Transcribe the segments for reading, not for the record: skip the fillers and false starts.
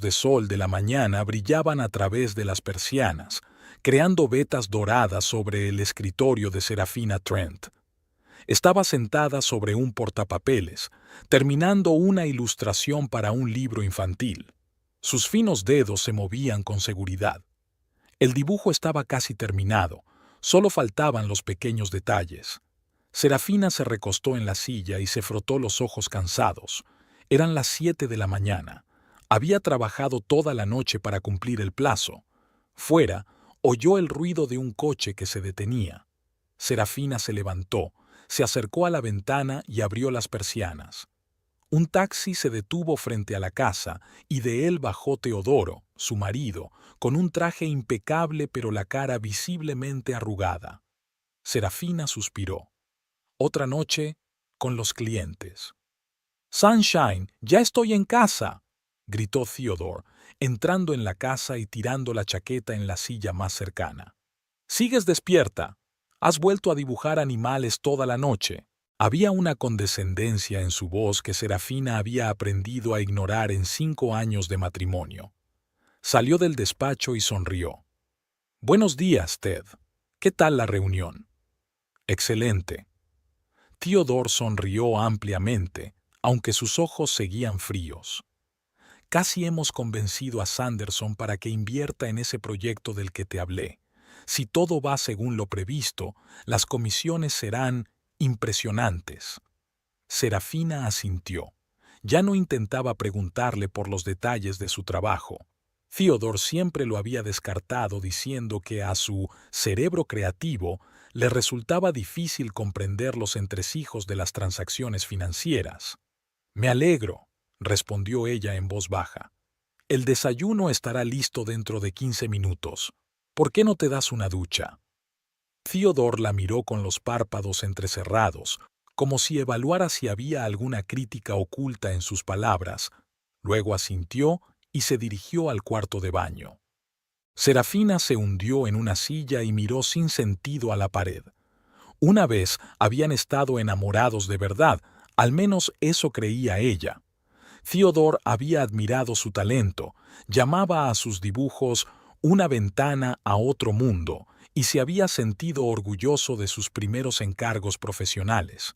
de sol de la mañana brillaban a través de las persianas, creando vetas doradas sobre el escritorio de Serafina Trent. Estaba sentada sobre un portapapeles, terminando una ilustración para un libro infantil. Sus finos dedos se movían con seguridad. El dibujo estaba casi terminado, solo faltaban los pequeños detalles. Serafina se recostó en la silla y se frotó los ojos cansados. Eran las 7 de la mañana. Había trabajado toda la noche para cumplir el plazo. Fuera, oyó el ruido de un coche que se detenía. Serafina se levantó, se acercó a la ventana y abrió las persianas. Un taxi se detuvo frente a la casa y de él bajó Teodoro, su marido, con un traje impecable pero la cara visiblemente arrugada. Serafina suspiró. Otra noche con los clientes. «Sunshine, ya estoy en casa», gritó Theodore, entrando en la casa y tirando la chaqueta en la silla más cercana. «¿Sigues despierta? Has vuelto a dibujar animales toda la noche». Había una condescendencia en su voz que Serafina había aprendido a ignorar en 5 años de matrimonio. Salió del despacho y sonrió. «Buenos días, Ted. ¿Qué tal la reunión?» «Excelente». Theodore sonrió ampliamente, aunque sus ojos seguían fríos. «Casi hemos convencido a Sanderson para que invierta en ese proyecto del que te hablé. Si todo va según lo previsto, las comisiones serán impresionantes». Serafina asintió. Ya no intentaba preguntarle por los detalles de su trabajo. Theodore siempre lo había descartado diciendo que a su cerebro creativo le resultaba difícil comprender los entresijos de las transacciones financieras. «Me alegro», respondió ella en voz baja. «El desayuno estará listo dentro de 15 minutos. ¿Por qué no te das una ducha?» Theodore la miró con los párpados entrecerrados, como si evaluara si había alguna crítica oculta en sus palabras. Luego asintió y se dirigió al cuarto de baño. Serafina se hundió en una silla y miró sin sentido a la pared. Una vez habían estado enamorados de verdad, al menos eso creía ella. Theodore había admirado su talento, llamaba a sus dibujos una ventana a otro mundo y se había sentido orgulloso de sus primeros encargos profesionales.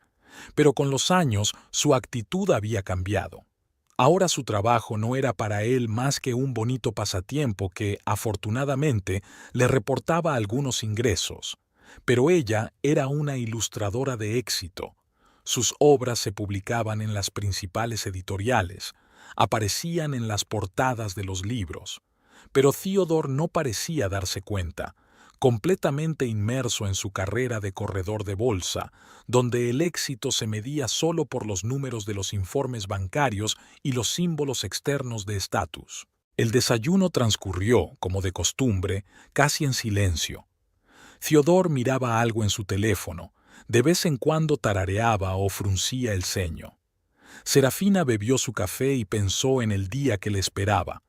Pero con los años su actitud había cambiado. Ahora su trabajo no era para él más que un bonito pasatiempo que, afortunadamente, le reportaba algunos ingresos. Pero ella era una ilustradora de éxito. Sus obras se publicaban en las principales editoriales, aparecían en las portadas de los libros. Pero Theodore no parecía darse cuenta, completamente inmerso en su carrera de corredor de bolsa, donde el éxito se medía solo por los números de los informes bancarios y los símbolos externos de estatus. El desayuno transcurrió, como de costumbre, casi en silencio. Theodore miraba algo en su teléfono, de vez en cuando tarareaba o fruncía el ceño. Serafina bebió su café y pensó en el día que le esperaba.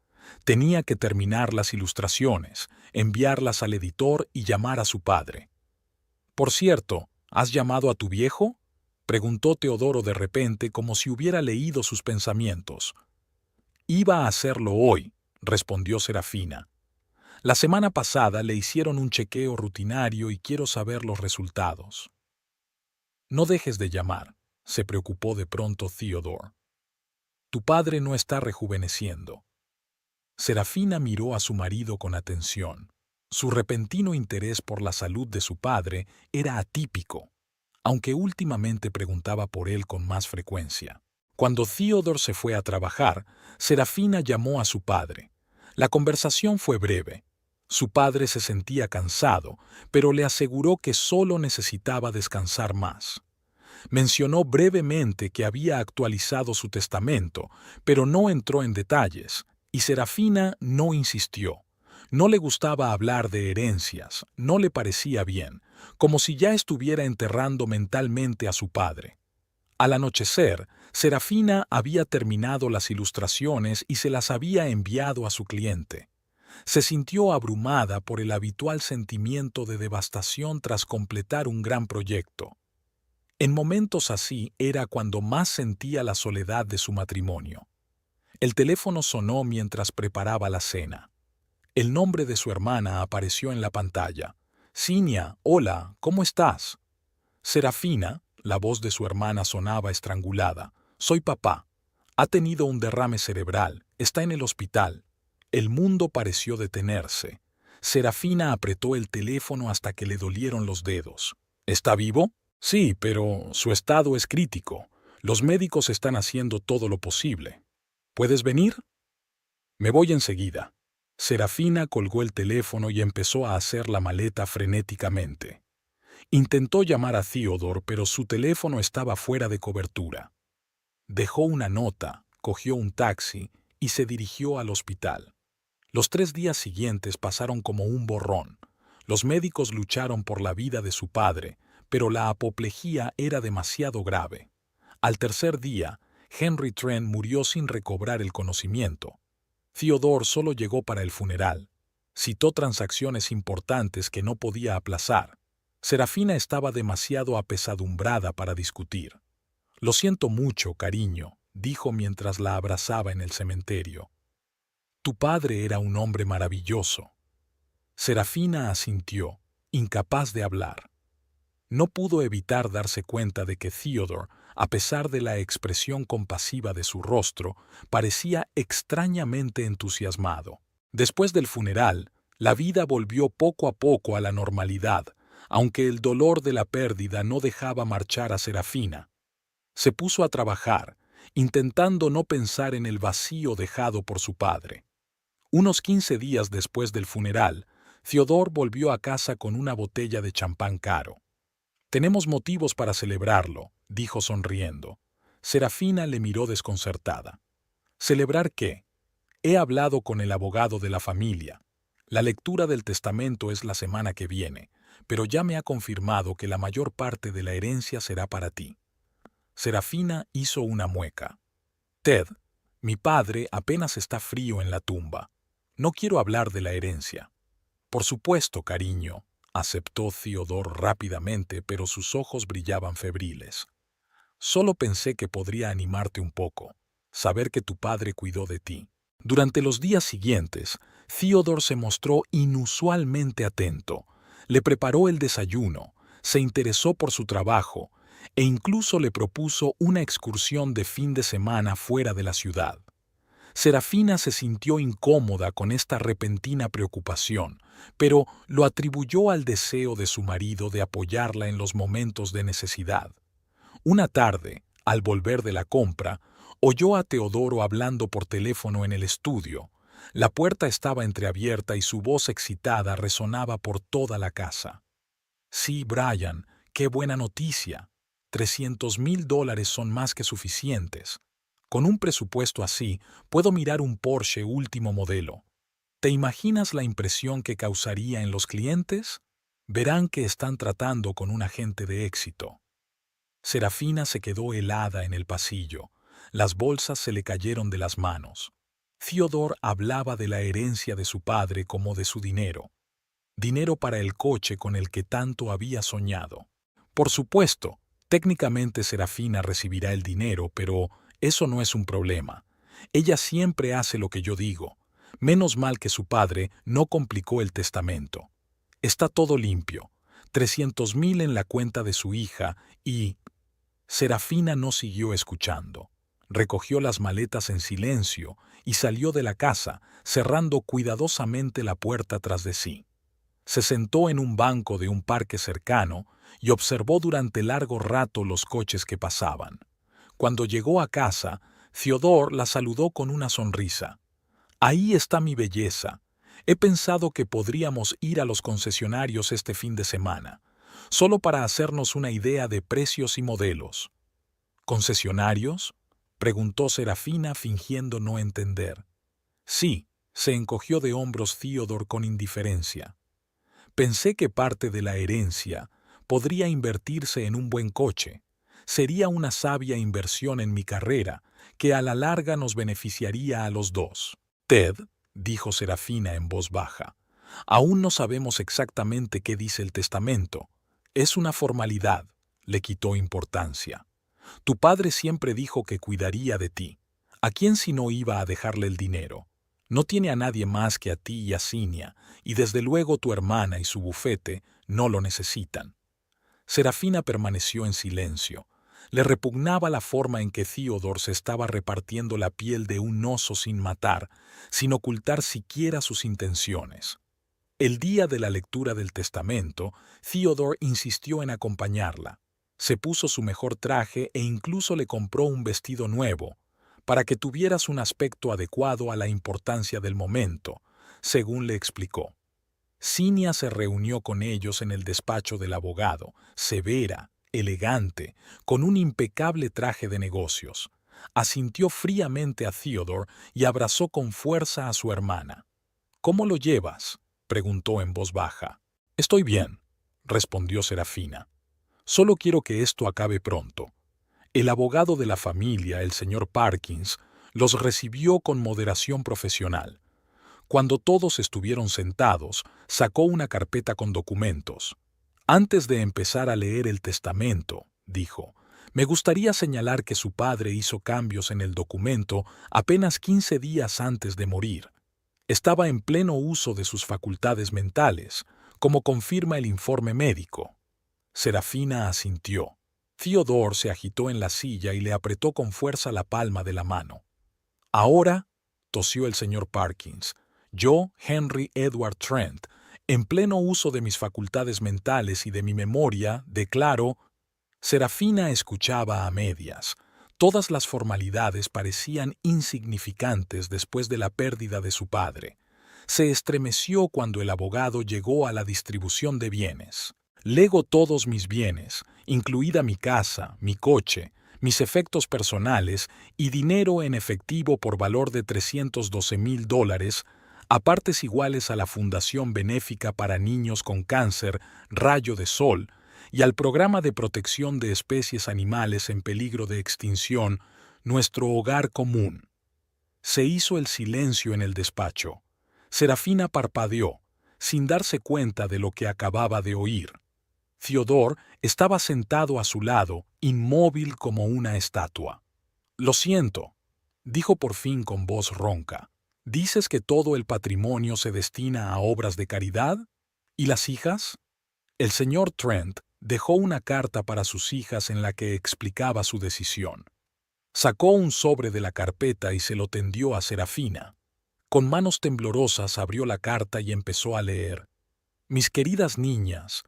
Tenía que terminar las ilustraciones, enviarlas al editor y llamar a su padre. «Por cierto, ¿has llamado a tu viejo?», preguntó Teodoro de repente como si hubiera leído sus pensamientos. «Iba a hacerlo hoy», respondió Serafina. «La semana pasada le hicieron un chequeo rutinario y quiero saber los resultados». «No dejes de llamar», se preocupó de pronto Theodore. «Tu padre no está rejuveneciendo». Serafina miró a su marido con atención. Su repentino interés por la salud de su padre era atípico, aunque últimamente preguntaba por él con más frecuencia. Cuando Theodore se fue a trabajar, Serafina llamó a su padre. La conversación fue breve. Su padre se sentía cansado, pero le aseguró que solo necesitaba descansar más. Mencionó brevemente que había actualizado su testamento, pero no entró en detalles, y Serafina no insistió. No le gustaba hablar de herencias, no le parecía bien, como si ya estuviera enterrando mentalmente a su padre. Al anochecer, Serafina había terminado las ilustraciones y se las había enviado a su cliente. Se sintió abrumada por el habitual sentimiento de devastación tras completar un gran proyecto. En momentos así era cuando más sentía la soledad de su matrimonio. El teléfono sonó mientras preparaba la cena. El nombre de su hermana apareció en la pantalla. Cinia, hola, ¿cómo estás? Serafina, la voz de su hermana sonaba estrangulada. Soy papá. Ha tenido un derrame cerebral. Está en el hospital. El mundo pareció detenerse. Serafina apretó el teléfono hasta que le dolieron los dedos. ¿Está vivo? Sí, pero su estado es crítico. Los médicos están haciendo todo lo posible. ¿Puedes venir? Me voy enseguida. Serafina colgó el teléfono y empezó a hacer la maleta frenéticamente. Intentó llamar a Theodore, pero su teléfono estaba fuera de cobertura. Dejó una nota, cogió un taxi y se dirigió al hospital. Los 3 días siguientes pasaron como un borrón. Los médicos lucharon por la vida de su padre, pero la apoplejía era demasiado grave. Al tercer día, Henry Trent murió sin recobrar el conocimiento. Theodore solo llegó para el funeral. Citó transacciones importantes que no podía aplazar. Serafina estaba demasiado apesadumbrada para discutir. Lo siento mucho, cariño, dijo mientras la abrazaba en el cementerio. Tu padre era un hombre maravilloso. Serafina asintió, incapaz de hablar. No pudo evitar darse cuenta de que Theodore, a pesar de la expresión compasiva de su rostro, parecía extrañamente entusiasmado. Después del funeral, la vida volvió poco a poco a la normalidad, aunque el dolor de la pérdida no dejaba marchar a Serafina. Se puso a trabajar, intentando no pensar en el vacío dejado por su padre. Unos 15 días después del funeral, Theodore volvió a casa con una botella de champán caro. Tenemos motivos para celebrarlo, dijo sonriendo. Serafina le miró desconcertada. ¿Celebrar qué? He hablado con el abogado de la familia. La lectura del testamento es la semana que viene, pero ya me ha confirmado que la mayor parte de la herencia será para ti. Serafina hizo una mueca. Ted, mi padre apenas está frío en la tumba. No quiero hablar de la herencia. Por supuesto, cariño, aceptó Theodore rápidamente, pero sus ojos brillaban febriles. Solo pensé que podría animarte un poco, saber que tu padre cuidó de ti. Durante los días siguientes, Theodore se mostró inusualmente atento. Le preparó el desayuno, se interesó por su trabajo e incluso le propuso una excursión de fin de semana fuera de la ciudad. Serafina se sintió incómoda con esta repentina preocupación, pero lo atribuyó al deseo de su marido de apoyarla en los momentos de necesidad. Una tarde, al volver de la compra, oyó a Teodoro hablando por teléfono en el estudio. La puerta estaba entreabierta y su voz excitada resonaba por toda la casa. Sí, Brian, qué buena noticia. $300,000 son más que suficientes. Con un presupuesto así, puedo mirar un Porsche último modelo. ¿Te imaginas la impresión que causaría en los clientes? Verán que están tratando con un agente de éxito. Serafina se quedó helada en el pasillo. Las bolsas se le cayeron de las manos. Theodore hablaba de la herencia de su padre como de su dinero. Dinero para el coche con el que tanto había soñado. Por supuesto, técnicamente Serafina recibirá el dinero, pero eso no es un problema. Ella siempre hace lo que yo digo. Menos mal que su padre no complicó el testamento. Está todo limpio. 300,000 en la cuenta de su hija y... Serafina no siguió escuchando. Recogió las maletas en silencio y salió de la casa, cerrando cuidadosamente la puerta tras de sí. Se sentó en un banco de un parque cercano y observó durante largo rato los coches que pasaban. Cuando llegó a casa, Theodore la saludó con una sonrisa. Ahí está mi belleza. He pensado que podríamos ir a los concesionarios este fin de semana, solo para hacernos una idea de precios y modelos. ¿Concesionarios?, preguntó Serafina fingiendo no entender. Sí, se encogió de hombros Theodore con indiferencia. Pensé que parte de la herencia podría invertirse en un buen coche. Sería una sabia inversión en mi carrera, que a la larga nos beneficiaría a los dos. Ted, dijo Serafina en voz baja, aún no sabemos exactamente qué dice el testamento. Es una formalidad, le quitó importancia. Tu padre siempre dijo que cuidaría de ti. ¿A quién si no iba a dejarle el dinero? No tiene a nadie más que a ti y a Cinia, y desde luego tu hermana y su bufete no lo necesitan. Serafina permaneció en silencio. Le repugnaba la forma en que Theodore se estaba repartiendo la piel de un oso sin matar, sin ocultar siquiera sus intenciones. El día de la lectura del testamento, Theodore insistió en acompañarla. Se puso su mejor traje e incluso le compró un vestido nuevo, para que tuvieras un aspecto adecuado a la importancia del momento, según le explicó. Cinia se reunió con ellos en el despacho del abogado, severa, elegante, con un impecable traje de negocios. Asintió fríamente a Theodore y abrazó con fuerza a su hermana. «¿Cómo lo llevas?», preguntó en voz baja. «Estoy bien», respondió Serafina. «Solo quiero que esto acabe pronto». El abogado de la familia, el señor Parkins, los recibió con moderación profesional. Cuando todos estuvieron sentados, sacó una carpeta con documentos. «Antes de empezar a leer el testamento», dijo, «me gustaría señalar que su padre hizo cambios en el documento apenas 15 días antes de morir. Estaba en pleno uso de sus facultades mentales, como confirma el informe médico». Serafina asintió. Theodore se agitó en la silla y le apretó con fuerza la palma de la mano. «Ahora», tosió el señor Parkins, «yo, Henry Edward Trent, en pleno uso de mis facultades mentales y de mi memoria, declaro». Serafina escuchaba a medias. Todas las formalidades parecían insignificantes después de la pérdida de su padre. Se estremeció cuando el abogado llegó a la distribución de bienes. «Lego todos mis bienes, incluida mi casa, mi coche, mis efectos personales y dinero en efectivo por valor de $312,000, a partes iguales a la Fundación Benéfica para Niños con Cáncer Rayo de Sol y al Programa de Protección de Especies Animales en Peligro de Extinción, Nuestro Hogar Común». Se hizo el silencio en el despacho. Serafina parpadeó, sin darse cuenta de lo que acababa de oír. Theodore estaba sentado a su lado, inmóvil como una estatua. «Lo siento», dijo por fin con voz ronca. «¿Dices que todo el patrimonio se destina a obras de caridad? ¿Y las hijas?». El señor Trent dejó una carta para sus hijas en la que explicaba su decisión. Sacó un sobre de la carpeta y se lo tendió a Serafina. Con manos temblorosas abrió la carta y empezó a leer. «Mis queridas niñas,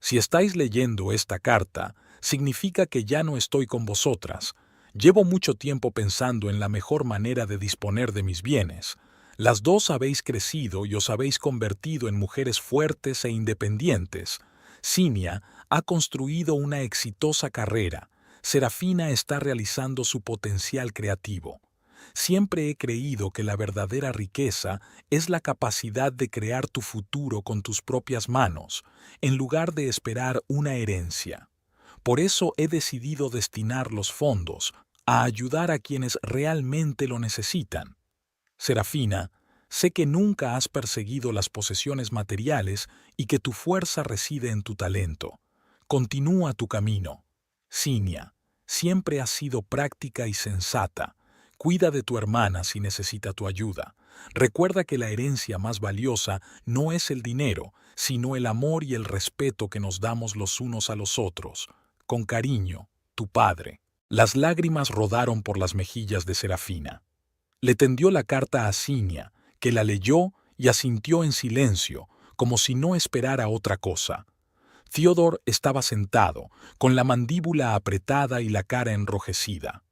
si estáis leyendo esta carta, significa que ya no estoy con vosotras. Llevo mucho tiempo pensando en la mejor manera de disponer de mis bienes. Las dos habéis crecido y os habéis convertido en mujeres fuertes e independientes. Cinia ha construido una exitosa carrera. Serafina está realizando su potencial creativo. Siempre he creído que la verdadera riqueza es la capacidad de crear tu futuro con tus propias manos, en lugar de esperar una herencia. Por eso he decidido destinar los fondos a ayudar a quienes realmente lo necesitan. Serafina, sé que nunca has perseguido las posesiones materiales y que tu fuerza reside en tu talento. Continúa tu camino. Cinia, siempre has sido práctica y sensata. Cuida de tu hermana si necesita tu ayuda. Recuerda que la herencia más valiosa no es el dinero, sino el amor y el respeto que nos damos los unos a los otros. Con cariño, tu padre». Las lágrimas rodaron por las mejillas de Serafina. Le tendió la carta a Cinia, que la leyó y asintió en silencio, como si no esperara otra cosa. Theodore estaba sentado, con la mandíbula apretada y la cara enrojecida.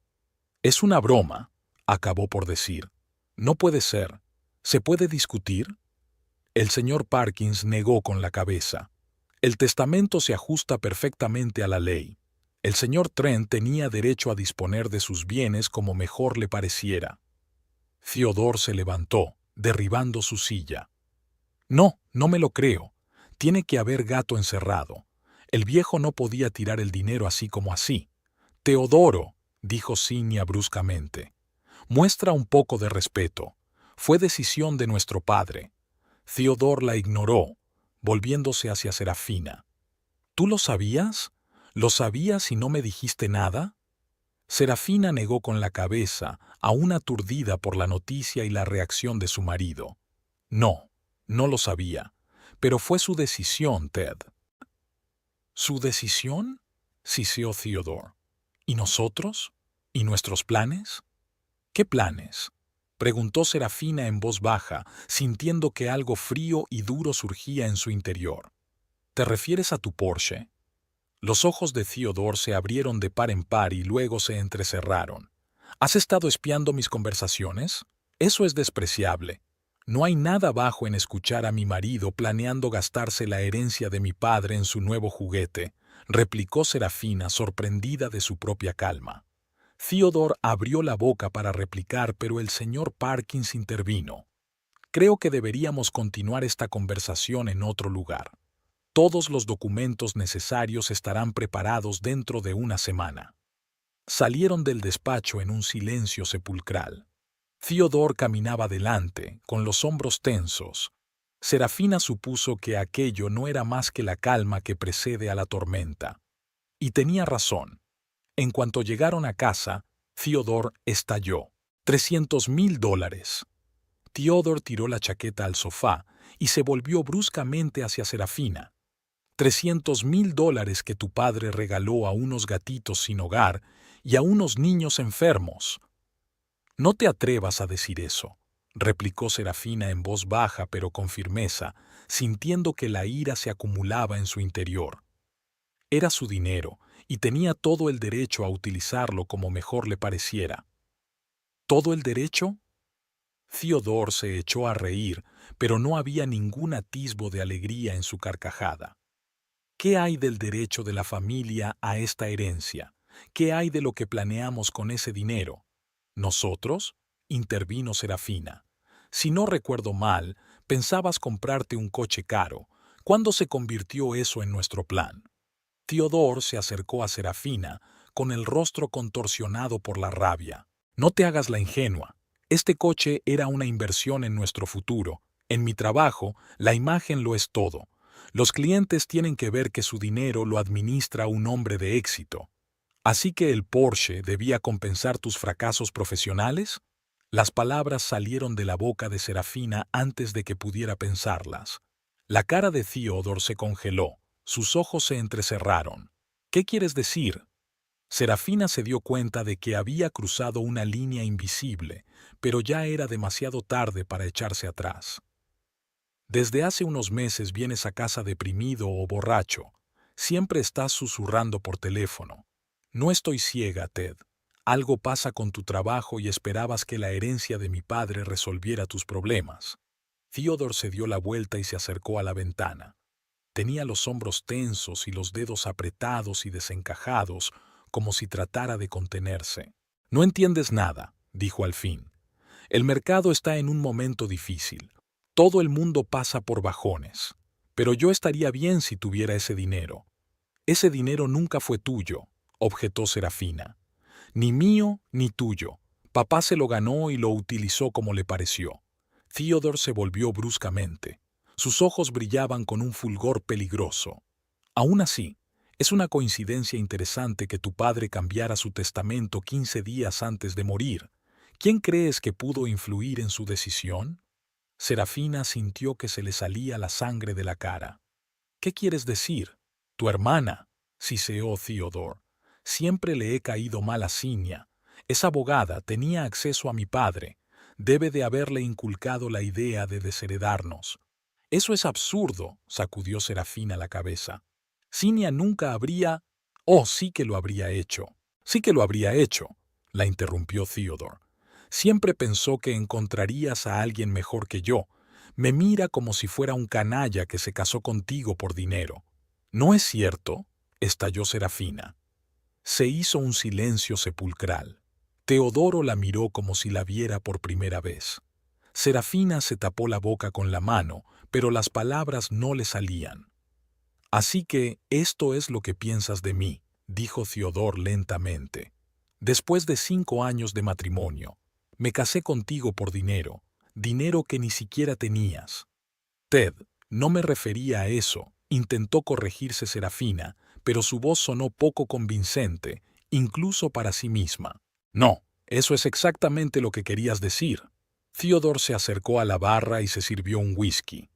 «Es una broma», acabó por decir. «No puede ser. ¿Se puede discutir?». El señor Parkins negó con la cabeza. «El testamento se ajusta perfectamente a la ley. El señor Trent tenía derecho a disponer de sus bienes como mejor le pareciera». Theodore se levantó, derribando su silla. «No, no me lo creo. Tiene que haber gato encerrado. El viejo no podía tirar el dinero así como así». «Teodoro», dijo Cinia bruscamente, «muestra un poco de respeto. Fue decisión de nuestro padre». Theodore la ignoró, volviéndose hacia Serafina. «¿Tú lo sabías? ¿Lo sabías y no me dijiste nada?». Serafina negó con la cabeza, aún aturdida por la noticia y la reacción de su marido. No, no lo sabía, pero fue su decisión, Ted. ¿Su decisión? Siseó Theodore. ¿Y nosotros? ¿Y nuestros planes? ¿Qué planes? Preguntó Serafina en voz baja, sintiendo que algo frío y duro surgía en su interior. ¿Te refieres a tu Porsche? Los ojos de Theodore se abrieron de par en par y luego se entrecerraron. ¿Has estado espiando mis conversaciones? Eso es despreciable. No hay nada bajo en escuchar a mi marido planeando gastarse la herencia de mi padre en su nuevo juguete, replicó Serafina, sorprendida de su propia calma. Theodore abrió la boca para replicar, pero el señor Parkins intervino. Creo que deberíamos continuar esta conversación en otro lugar. Todos los documentos necesarios estarán preparados dentro de una semana. Salieron del despacho en un silencio sepulcral. Theodore caminaba delante, con los hombros tensos. Serafina supuso que aquello no era más que la calma que precede a la tormenta. Y tenía razón. En cuanto llegaron a casa, Theodore estalló. $300,000. Theodore tiró la chaqueta al sofá y se volvió bruscamente hacia Serafina. $300,000 que tu padre regaló a unos gatitos sin hogar y a unos niños enfermos. No te atrevas a decir eso, replicó Serafina en voz baja pero con firmeza, sintiendo que la ira se acumulaba en su interior. Era su dinero y tenía todo el derecho a utilizarlo como mejor le pareciera. ¿Todo el derecho? Theodore se echó a reír, pero no había ningún atisbo de alegría en su carcajada. ¿Qué hay del derecho de la familia a esta herencia? ¿Qué hay de lo que planeamos con ese dinero? ¿Nosotros? Intervino Serafina. Si no recuerdo mal, pensabas comprarte un coche caro. ¿Cuándo se convirtió eso en nuestro plan? Theodore se acercó a Serafina, con el rostro contorsionado por la rabia. No te hagas la ingenua. Este coche era una inversión en nuestro futuro. En mi trabajo, la imagen lo es todo. Los clientes tienen que ver que su dinero lo administra un hombre de éxito. ¿Así que el Porsche debía compensar tus fracasos profesionales? Las palabras salieron de la boca de Serafina antes de que pudiera pensarlas. La cara de Theodore se congeló, sus ojos se entrecerraron. ¿Qué quieres decir? Serafina se dio cuenta de que había cruzado una línea invisible, pero ya era demasiado tarde para echarse atrás. Desde hace unos meses vienes a casa deprimido o borracho. Siempre estás susurrando por teléfono. No estoy ciega, Ted. Algo pasa con tu trabajo y esperabas que la herencia de mi padre resolviera tus problemas. Theodore se dio la vuelta y se acercó a la ventana. Tenía los hombros tensos y los dedos apretados y desencajados, como si tratara de contenerse. No entiendes nada, dijo al fin. El mercado está en un momento difícil. Todo el mundo pasa por bajones. Pero yo estaría bien si tuviera ese dinero. Ese dinero nunca fue tuyo, objetó Serafina. Ni mío ni tuyo. Papá se lo ganó y lo utilizó como le pareció. Theodore se volvió bruscamente. Sus ojos brillaban con un fulgor peligroso. Aún así, es una coincidencia interesante que tu padre cambiara su testamento 15 días antes de morir. ¿Quién crees que pudo influir en su decisión? Serafina sintió que se le salía la sangre de la cara. ¿Qué quieres decir? Tu hermana, siseó Theodore. Siempre le he caído mal a Cinia. Es abogada, tenía acceso a mi padre. Debe de haberle inculcado la idea de desheredarnos. Eso es absurdo, sacudió Serafina la cabeza. Cinia nunca habría... Oh, sí que lo habría hecho. Sí que lo habría hecho, la interrumpió Theodore. Siempre pensó que encontrarías a alguien mejor que yo. Me mira como si fuera un canalla que se casó contigo por dinero. ¿No es cierto? Estalló Serafina. Se hizo un silencio sepulcral. Teodoro la miró como si la viera por primera vez. Serafina se tapó la boca con la mano, pero las palabras no le salían. Así que esto es lo que piensas de mí, dijo Theodore lentamente. Después de 5 años de matrimonio, me casé contigo por dinero, dinero que ni siquiera tenías. Ted, no me refería a eso, intentó corregirse Serafina, pero su voz sonó poco convincente, incluso para sí misma. No, eso es exactamente lo que querías decir. Theodore se acercó a la barra y se sirvió un whisky.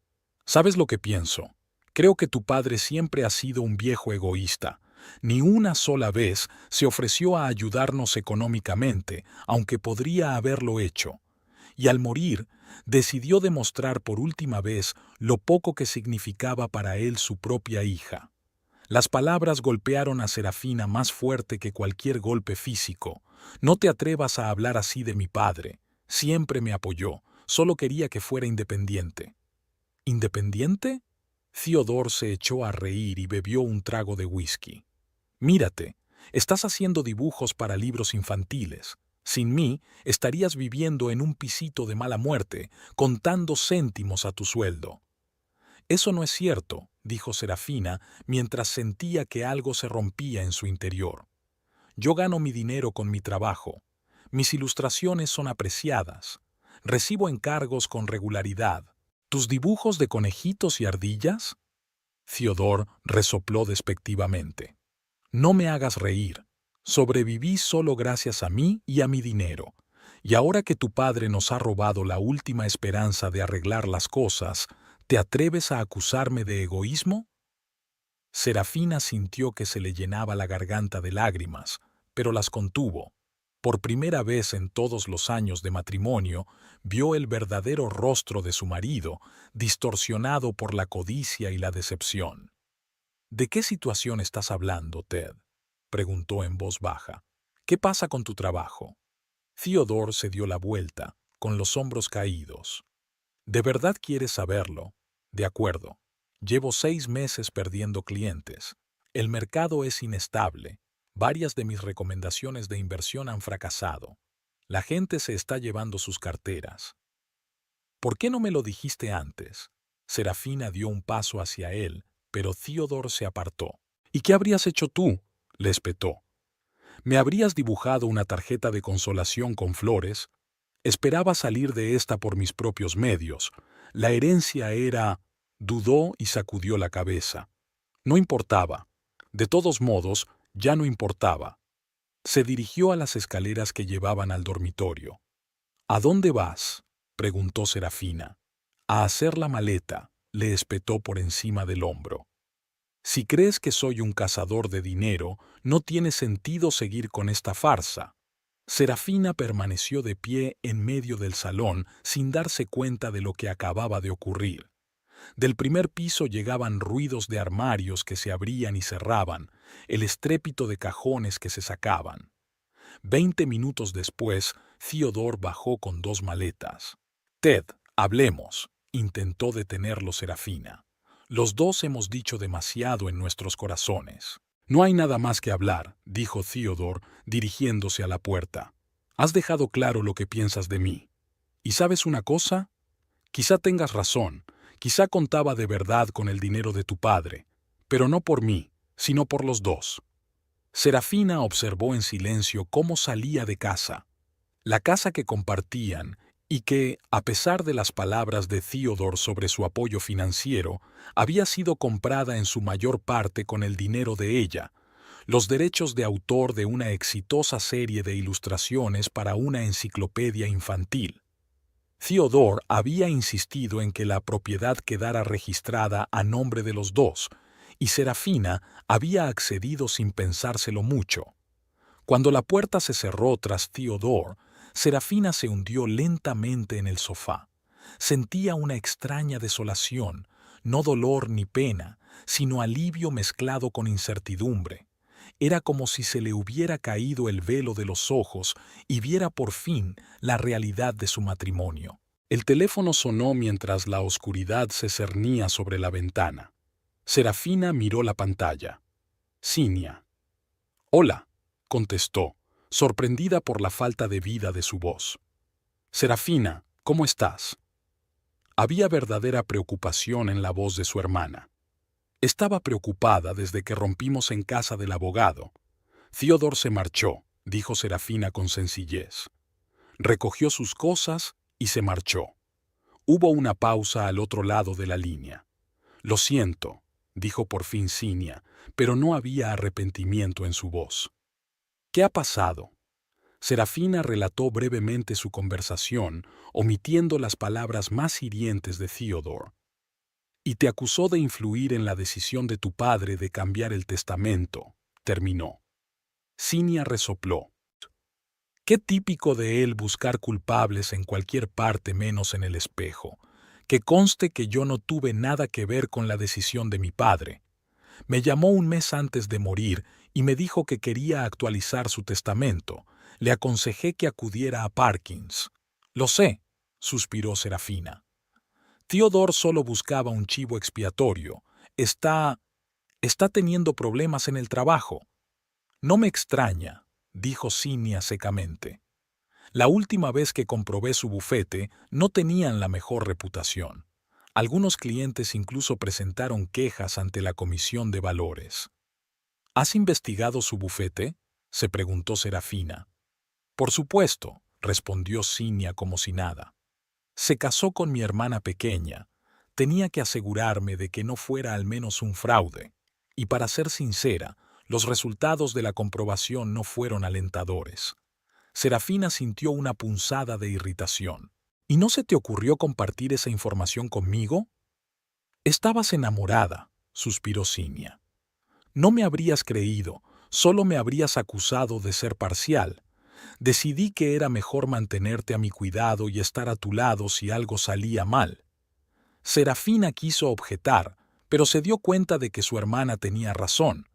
¿Sabes lo que pienso? Creo que tu padre siempre ha sido un viejo egoísta. Ni una sola vez se ofreció a ayudarnos económicamente, aunque podría haberlo hecho. Y al morir, decidió demostrar por última vez lo poco que significaba para él su propia hija. Las palabras golpearon a Serafina más fuerte que cualquier golpe físico. No te atrevas a hablar así de mi padre. Siempre me apoyó, solo quería que fuera independiente. ¿Independiente? Theodore se echó a reír y bebió un trago de whisky. Mírate, estás haciendo dibujos para libros infantiles. Sin mí, estarías viviendo en un pisito de mala muerte, contando céntimos a tu sueldo. Eso no es cierto, dijo Serafina, mientras sentía que algo se rompía en su interior. Yo gano mi dinero con mi trabajo. Mis ilustraciones son apreciadas. Recibo encargos con regularidad. ¿Tus dibujos de conejitos y ardillas? Theodore resopló despectivamente. No me hagas reír. Sobreviví solo gracias a mí y a mi dinero. Y ahora que tu padre nos ha robado la última esperanza de arreglar las cosas, ¿te atreves a acusarme de egoísmo? Serafina sintió que se le llenaba la garganta de lágrimas, pero las contuvo. Por primera vez en todos los años de matrimonio, vio el verdadero rostro de su marido, distorsionado por la codicia y la decepción. ¿De qué situación estás hablando, Ted?, preguntó en voz baja. ¿Qué pasa con tu trabajo? Theodore se dio la vuelta, con los hombros caídos. ¿De verdad quieres saberlo? De acuerdo. Llevo 6 meses perdiendo clientes. El mercado es inestable. Varias de mis recomendaciones de inversión han fracasado. La gente se está llevando sus carteras. ¿Por qué no me lo dijiste antes? Serafina dio un paso hacia él, pero Theodore se apartó. ¿Y qué habrías hecho tú?, le espetó. ¿Me habrías dibujado una tarjeta de consolación con flores? Esperaba salir de esta por mis propios medios. La herencia era... Dudó y sacudió la cabeza. No importaba. De todos modos, ya no importaba. Se dirigió a las escaleras que llevaban al dormitorio. ¿A dónde vas?, preguntó Serafina. A hacer la maleta, le espetó por encima del hombro. Si crees que soy un cazador de dinero, no tiene sentido seguir con esta farsa. Serafina permaneció de pie en medio del salón sin darse cuenta de lo que acababa de ocurrir. Del primer piso llegaban ruidos de armarios que se abrían y cerraban, el estrépito de cajones que se sacaban. 20 minutos después, Theodore bajó con 2 maletas. Ted, hablemos, intentó detenerlo Serafina. Los dos hemos dicho demasiado en nuestros corazones. No hay nada más que hablar, dijo Theodore, dirigiéndose a la puerta. Has dejado claro lo que piensas de mí. ¿Y sabes una cosa? Quizá tengas razón, quizá contaba de verdad con el dinero de tu padre, pero no por mí, sino por los dos. Serafina observó en silencio cómo salía de casa. La casa que compartían y que, a pesar de las palabras de Theodore sobre su apoyo financiero, había sido comprada en su mayor parte con el dinero de ella, los derechos de autor de una exitosa serie de ilustraciones para una enciclopedia infantil. Theodore había insistido en que la propiedad quedara registrada a nombre de los dos, y Serafina había accedido sin pensárselo mucho. Cuando la puerta se cerró tras Theodore, Serafina se hundió lentamente en el sofá. Sentía una extraña desolación, no dolor ni pena, sino alivio mezclado con incertidumbre. Era como si se le hubiera caído el velo de los ojos y viera por fin la realidad de su matrimonio. El teléfono sonó mientras la oscuridad se cernía sobre la ventana. Serafina miró la pantalla. Cinia. «Hola», contestó, sorprendida por la falta de vida de su voz. «Serafina, ¿cómo estás?». Había verdadera preocupación en la voz de su hermana. Estaba preocupada desde que rompimos en casa del abogado. Theodore se marchó, dijo Serafina con sencillez. Recogió sus cosas y se marchó. Hubo una pausa al otro lado de la línea. «Lo siento», dijo por fin Cinia, pero no había arrepentimiento en su voz. ¿Qué ha pasado? Serafina relató brevemente su conversación, omitiendo las palabras más hirientes de Theodore. Y te acusó de influir en la decisión de tu padre de cambiar el testamento, terminó. Cinia resopló. Qué típico de él buscar culpables en cualquier parte menos en el espejo. Que conste que yo no tuve nada que ver con la decisión de mi padre. Me llamó un mes antes de morir y me dijo que quería actualizar su testamento. Le aconsejé que acudiera a Parkins. Lo sé, suspiró Serafina. Theodore solo buscaba un chivo expiatorio. Está teniendo problemas en el trabajo. No me extraña, dijo Cinia secamente. La última vez que comprobé su bufete, no tenían la mejor reputación. Algunos clientes incluso presentaron quejas ante la Comisión de Valores. ¿Has investigado su bufete?, se preguntó Serafina. Por supuesto, respondió Cinia como si nada. Se casó con mi hermana pequeña. Tenía que asegurarme de que no fuera al menos un fraude. Y para ser sincera, los resultados de la comprobación no fueron alentadores. Serafina sintió una punzada de irritación. ¿Y no se te ocurrió compartir esa información conmigo? Estabas enamorada, suspiró Cinia. No me habrías creído, solo me habrías acusado de ser parcial. Decidí que era mejor mantenerte a mi cuidado y estar a tu lado si algo salía mal. Serafina quiso objetar, pero se dio cuenta de que su hermana tenía razón.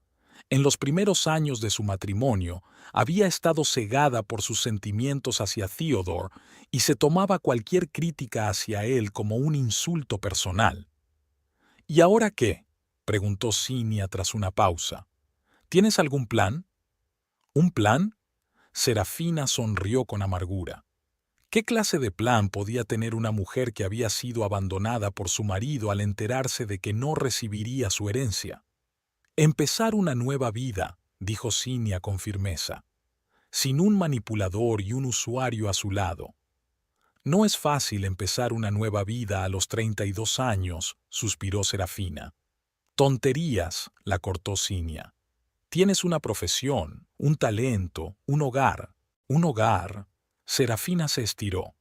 En los primeros años de su matrimonio, había estado cegada por sus sentimientos hacia Theodore y se tomaba cualquier crítica hacia él como un insulto personal. ¿Y ahora qué?, preguntó Cinia tras una pausa. ¿Tienes algún plan? ¿Un plan? Serafina sonrió con amargura. ¿Qué clase de plan podía tener una mujer que había sido abandonada por su marido al enterarse de que no recibiría su herencia? Empezar una nueva vida, dijo Cinia con firmeza, sin un manipulador y un usuario a su lado. No es fácil empezar una nueva vida a los 32 años, suspiró Serafina. Tonterías, la cortó Cinia. Tienes una profesión, un talento, un hogar. Un hogar. Serafina se estiró.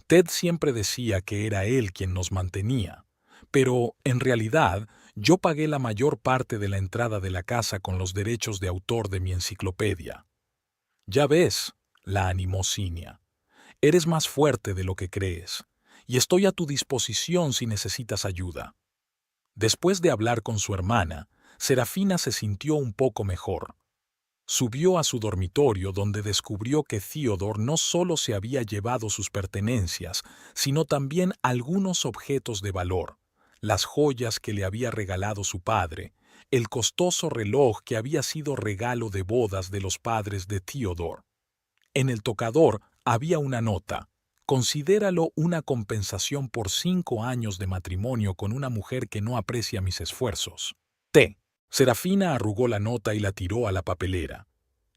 Ted siempre decía que era él quien nos mantenía, pero, en realidad, yo pagué la mayor parte de la entrada de la casa con los derechos de autor de mi enciclopedia. Ya ves, la animó Cinia. Eres más fuerte de lo que crees, y estoy a tu disposición si necesitas ayuda. Después de hablar con su hermana, Serafina se sintió un poco mejor. Subió a su dormitorio donde descubrió que Theodore no solo se había llevado sus pertenencias, sino también algunos objetos de valor, las joyas que le había regalado su padre, el costoso reloj que había sido regalo de bodas de los padres de Theodore. En el tocador había una nota. Considéralo una compensación por 5 años de matrimonio con una mujer que no aprecia mis esfuerzos. T. Serafina arrugó la nota y la tiró a la papelera.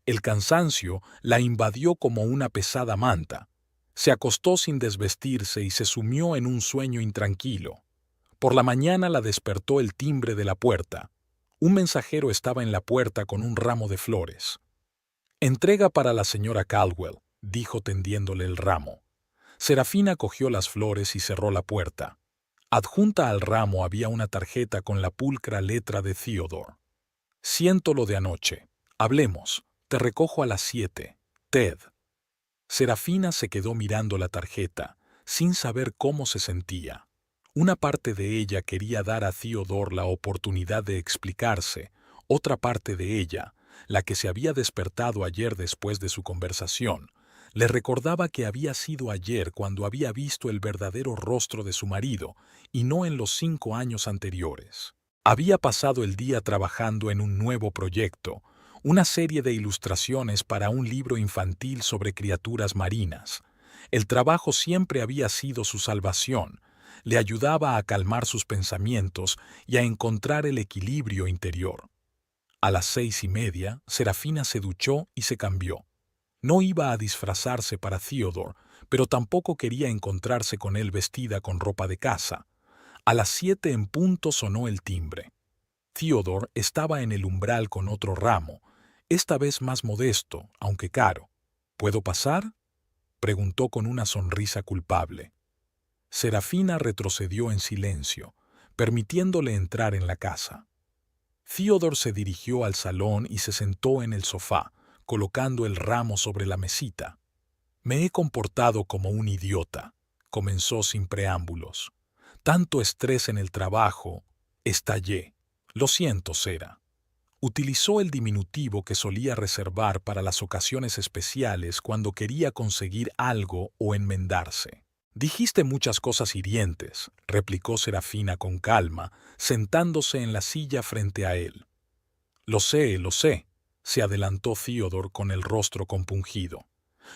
El cansancio la invadió como una pesada manta. Se acostó sin desvestirse y se sumió en un sueño intranquilo. Por la mañana la despertó el timbre de la puerta. Un mensajero estaba en la puerta con un ramo de flores. «Entrega para la señora Caldwell», dijo tendiéndole el ramo. Serafina cogió las flores y cerró la puerta. Adjunta al ramo había una tarjeta con la pulcra letra de Theodore. «Siento lo de anoche. Hablemos. Te recojo a las 7. Ted». Serafina se quedó mirando la tarjeta, sin saber cómo se sentía. Una parte de ella quería dar a Theodore la oportunidad de explicarse, otra parte de ella, la que se había despertado ayer después de su conversación, le recordaba que había sido ayer cuando había visto el verdadero rostro de su marido, y no en los 5 años anteriores. Había pasado el día trabajando en un nuevo proyecto, una serie de ilustraciones para un libro infantil sobre criaturas marinas. El trabajo siempre había sido su salvación, le ayudaba a calmar sus pensamientos y a encontrar el equilibrio interior. A las 6:30, Serafina se duchó y se cambió. No iba a disfrazarse para Theodore, pero tampoco quería encontrarse con él vestida con ropa de casa. A las 7 en punto sonó el timbre. Theodore estaba en el umbral con otro ramo. esta vez más modesto, aunque caro. ¿Puedo pasar?, preguntó con una sonrisa culpable. Serafina retrocedió en silencio, permitiéndole entrar en la casa. Theodore se dirigió al salón y se sentó en el sofá, colocando el ramo sobre la mesita. Me he comportado como un idiota, comenzó sin preámbulos. Tanto estrés en el trabajo, estallé. Lo siento, Sera. Utilizó el diminutivo que solía reservar para las ocasiones especiales cuando quería conseguir algo o enmendarse. Dijiste muchas cosas hirientes, replicó Serafina con calma, sentándose en la silla frente a él. Lo sé, se adelantó Theodore con el rostro compungido.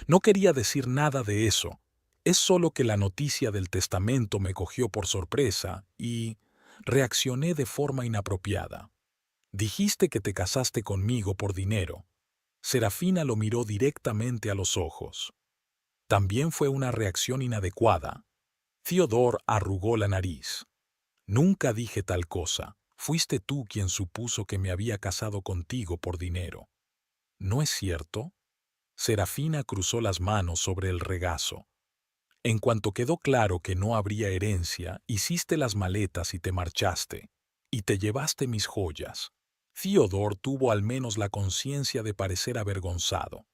No quería decir nada de eso. Es solo que la noticia del testamento me cogió por sorpresa y reaccioné de forma inapropiada. Dijiste que te casaste conmigo por dinero. Serafina lo miró directamente a los ojos. También fue una reacción inadecuada. Theodore arrugó la nariz. Nunca dije tal cosa. Fuiste tú quien supuso que me había casado contigo por dinero. ¿No es cierto? Serafina cruzó las manos sobre el regazo. En cuanto quedó claro que no habría herencia, hiciste las maletas y te marchaste. Y te llevaste mis joyas. Theodore tuvo al menos la conciencia de parecer avergonzado.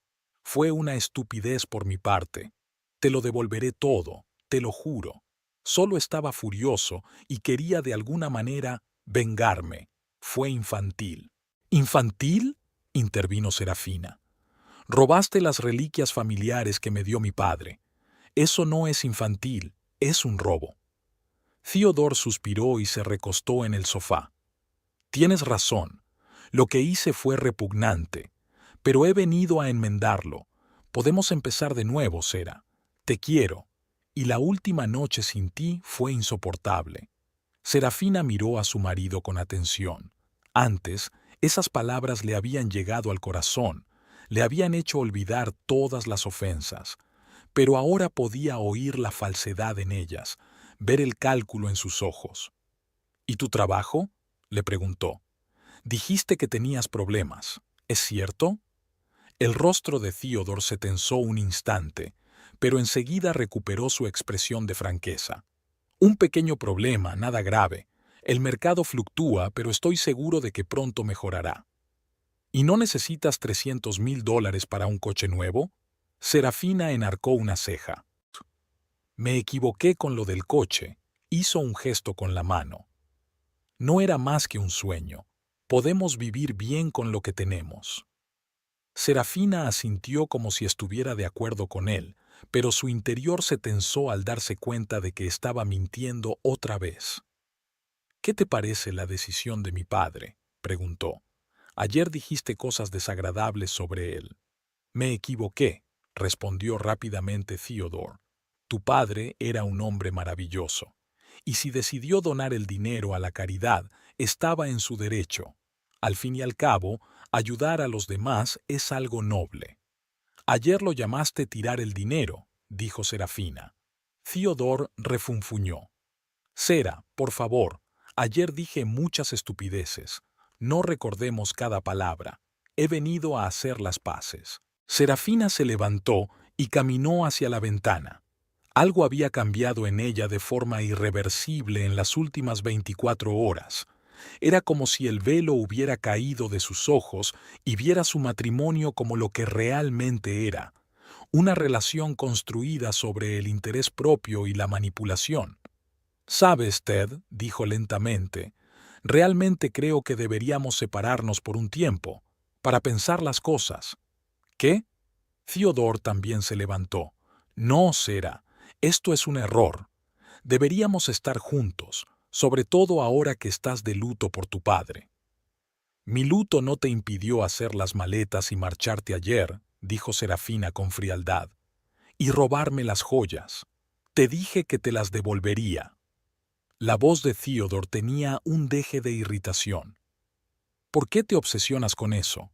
Fue una estupidez por mi parte. Te lo devolveré todo, te lo juro. Solo estaba furioso y quería de alguna manera vengarme. Fue infantil. ¿Infantil?, intervino Serafina. Robaste las reliquias familiares que me dio mi padre. Eso no es infantil, es un robo. Theodore suspiró y se recostó en el sofá. Tienes razón. Lo que hice fue repugnante, pero he venido a enmendarlo. Podemos empezar de nuevo, Sera. Te quiero. Y la última noche sin ti fue insoportable. Serafina miró a su marido con atención. Antes, esas palabras le habían llegado al corazón, le habían hecho olvidar todas las ofensas, pero ahora podía oír la falsedad en ellas, ver el cálculo en sus ojos. ¿Y tu trabajo?, le preguntó. Dijiste que tenías problemas, ¿es cierto? El rostro de Theodore se tensó un instante, pero enseguida recuperó su expresión de franqueza. Un pequeño problema, nada grave. El mercado fluctúa, pero estoy seguro de que pronto mejorará. ¿Y no necesitas $300,000 para un coche nuevo? Serafina enarcó una ceja. Me equivoqué con lo del coche, hizo un gesto con la mano. No era más que un sueño. Podemos vivir bien con lo que tenemos. Serafina asintió como si estuviera de acuerdo con él, pero su interior se tensó al darse cuenta de que estaba mintiendo otra vez. ¿Qué te parece la decisión de mi padre?, preguntó. Ayer dijiste cosas desagradables sobre él. Me equivoqué, respondió rápidamente Theodore. Tu padre era un hombre maravilloso, y si decidió donar el dinero a la caridad, estaba en su derecho. Al fin y al cabo, ayudar a los demás es algo noble. Ayer lo llamaste tirar el dinero, dijo Serafina. Theodore refunfuñó. Sera, por favor, ayer dije muchas estupideces. No recordemos cada palabra. He venido a hacer las paces. Serafina se levantó y caminó hacia la ventana. Algo había cambiado en ella de forma irreversible en las últimas 24 horas. Era como si el velo hubiera caído de sus ojos y viera su matrimonio como lo que realmente era, una relación construida sobre el interés propio y la manipulación. «Sabes, Ted», dijo lentamente, «realmente creo que deberíamos separarnos por un tiempo, para pensar las cosas». «¿Qué?». Theodore también se levantó. «No, Sera, esto es un error. Deberíamos estar juntos, sobre todo ahora que estás de luto por tu padre». «Mi luto no te impidió hacer las maletas y marcharte ayer», dijo Serafina con frialdad, «y robarme las joyas. Te dije que te las devolvería». La voz de Theodore tenía un deje de irritación. «¿Por qué te obsesionas con eso?».